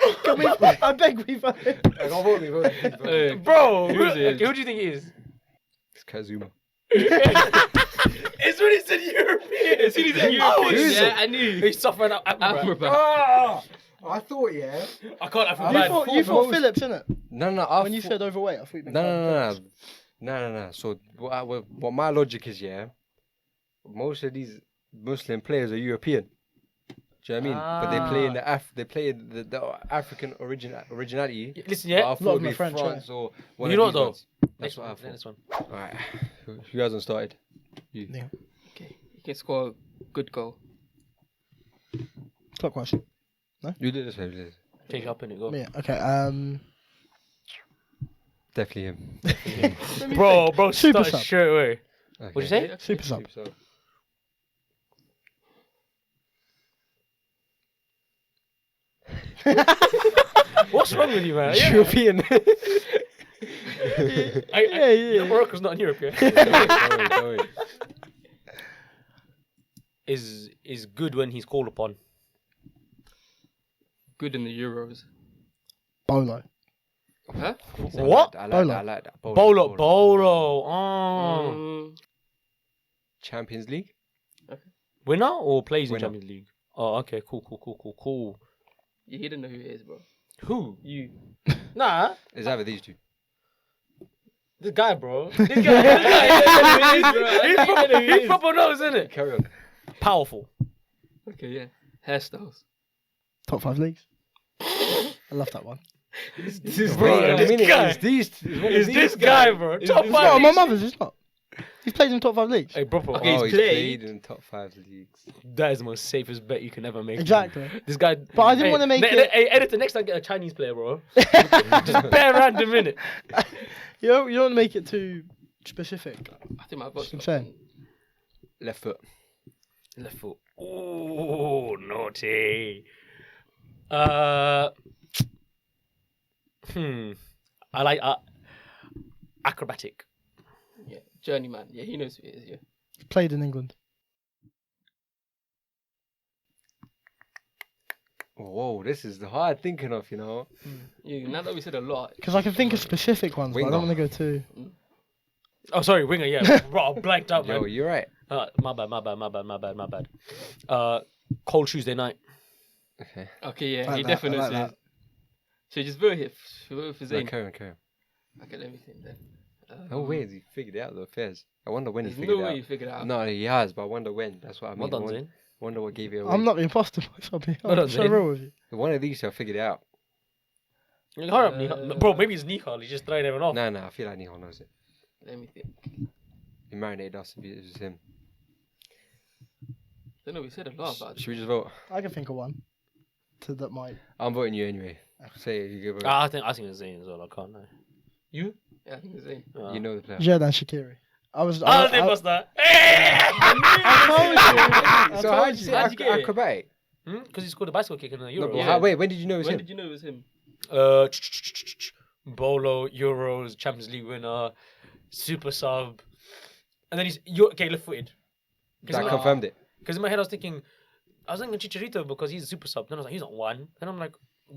I beg we vote. Bro, Who is it? who do you think he is? It's Kazuma. It's when he said European. As soon as he Who's yeah, it? I knew. He's suffering up. Amrabat. I thought, yeah. I can't. I feel You bad. You thought Phillips, innit? No. When you said overweight, I thought you meant No. So what my logic is, yeah, most of these Muslim players are European. Do you know what I mean? But they play in the African originality. Listen, But I yeah. thought Lot of it'd my be French, France or one You of know these though? ones. That's what I thought. Next one. Alright, you guys started. You. Yeah. Okay, you can score a good goal. Clockwise. You did this one. You did this. Change up in it. Go. Yeah. Okay. Definitely him. Bro, Super start sub. straight away. What'd you say? Yeah, Super sub. What's wrong with you, man? European. Morocco's not in Europe, yeah? Sorry. Is good when he's called upon. Good in the Euros. Bolo. Huh? What? I like Bolo. that. I like that. Bolo. Oh. Champions League. Winner or plays in Winner. Champions League? Oh, okay. Cool. Yeah, he didn't know who it is, bro. Who? You. Nah. It's either these two. This guy, bro. He He proper knows, innit? Carry on. Powerful. Okay, yeah. Hairstyles. Top 5 leagues. I love that one. Bro, Wait a this minute. guy. It's these. Is this guy, bro? Top this Oh, five. my mother's is not. He's played in top 5 leagues. Hey, bro. Okay, Oh, he's he's played. played in top 5 leagues. That is the most safest bet you can ever make. Exactly. This guy. But I didn't wanna make it- Hey, editor, next time get a Chinese player, bro. Just bare random minute. You don't want to make it too specific. I think my vote's That's not insane. Left foot. Left foot. Oh, naughty. I like acrobatic. Yeah, journeyman. Yeah, he knows who it is, yeah. Played in England. Whoa, this is the hard thinking of, you know. Yeah, now that we said a lot. Because I can think of specific ones, but I don't want to go too. Oh, sorry, winger. Yeah, bro, I blanked out, Yo, man. you're right. My bad. Cold Tuesday night. Okay. Okay, yeah, Like he that, definitely I like knows. that. So just vote here. Vote for No, Zayn. carry on. Okay, let me think then. No way has he figured it out, though, Fairs. I wonder when he There's figured no it way out. you figured it out. No, he has, but I wonder when. That's what I mean. Well done, Zayn. Wonder what gave it away. I'm not the imposter, I'll be Well done, so Zayn. real with you. One of these two I figured it out. Hurry up, Nihal. Bro, maybe it's Nihal. He's just throwing everyone off. Nah, I feel like Nihal knows it. Let me think. He marinated us if it was him. Don't know, we said a lot about Should it. we just vote? I can think of one. That might. I'm voting you anyway. Say it, you give it. I think it's Zayn as well. I can't know. You? Yeah, I think it's Zayn. You know the player. Jurgen Shaqiri. I was. I think was that. I So told how'd you you. say How'd you get it? acrobatic? Because he scored a bicycle kick in the No, Euro. but Yeah. wait, when did you know it was When him? did you know it was him? Bolo, Euros, Champions League winner, super sub, and then okay, left-footed. That confirmed it. Because in my head I was thinking Chicharito because he's a super sub. Then I was like, he's not one. Then I'm like,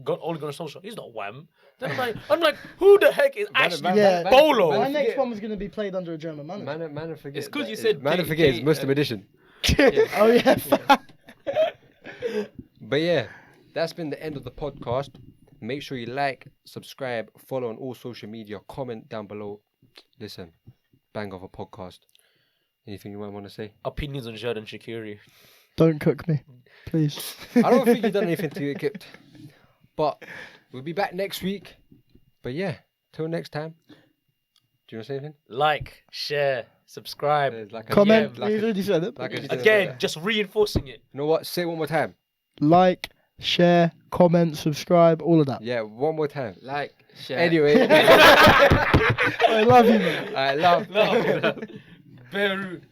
Ole Gunnar Solskjaer, he's not wham. Then I'm like, who the heck is actually Yeah. Bolo? My next one was going to be played under a German manager. Man, forget. It's 'cause you that- said Man, K- forget it's K- Muslim edition. Oh yeah. But yeah, that's been the end of the podcast. Make sure you like, subscribe, follow on all social media, comment down below. Listen, bang of a podcast. Anything you might want to say? Opinions on Jurgen Shaqiri. Don't cook me, please. I don't think you've done anything to get kicked. But we'll be back next week. But yeah, till next time. Do you want to say anything? Like, share, subscribe. There's like a- Comment. like You a- already said it. like a- Again, just reinforcing it. You know what? Say it one more time. Like, share, comment, subscribe, all of that. Yeah, one more time. Like, share. Anyway. I love you, man. I love. Beirut.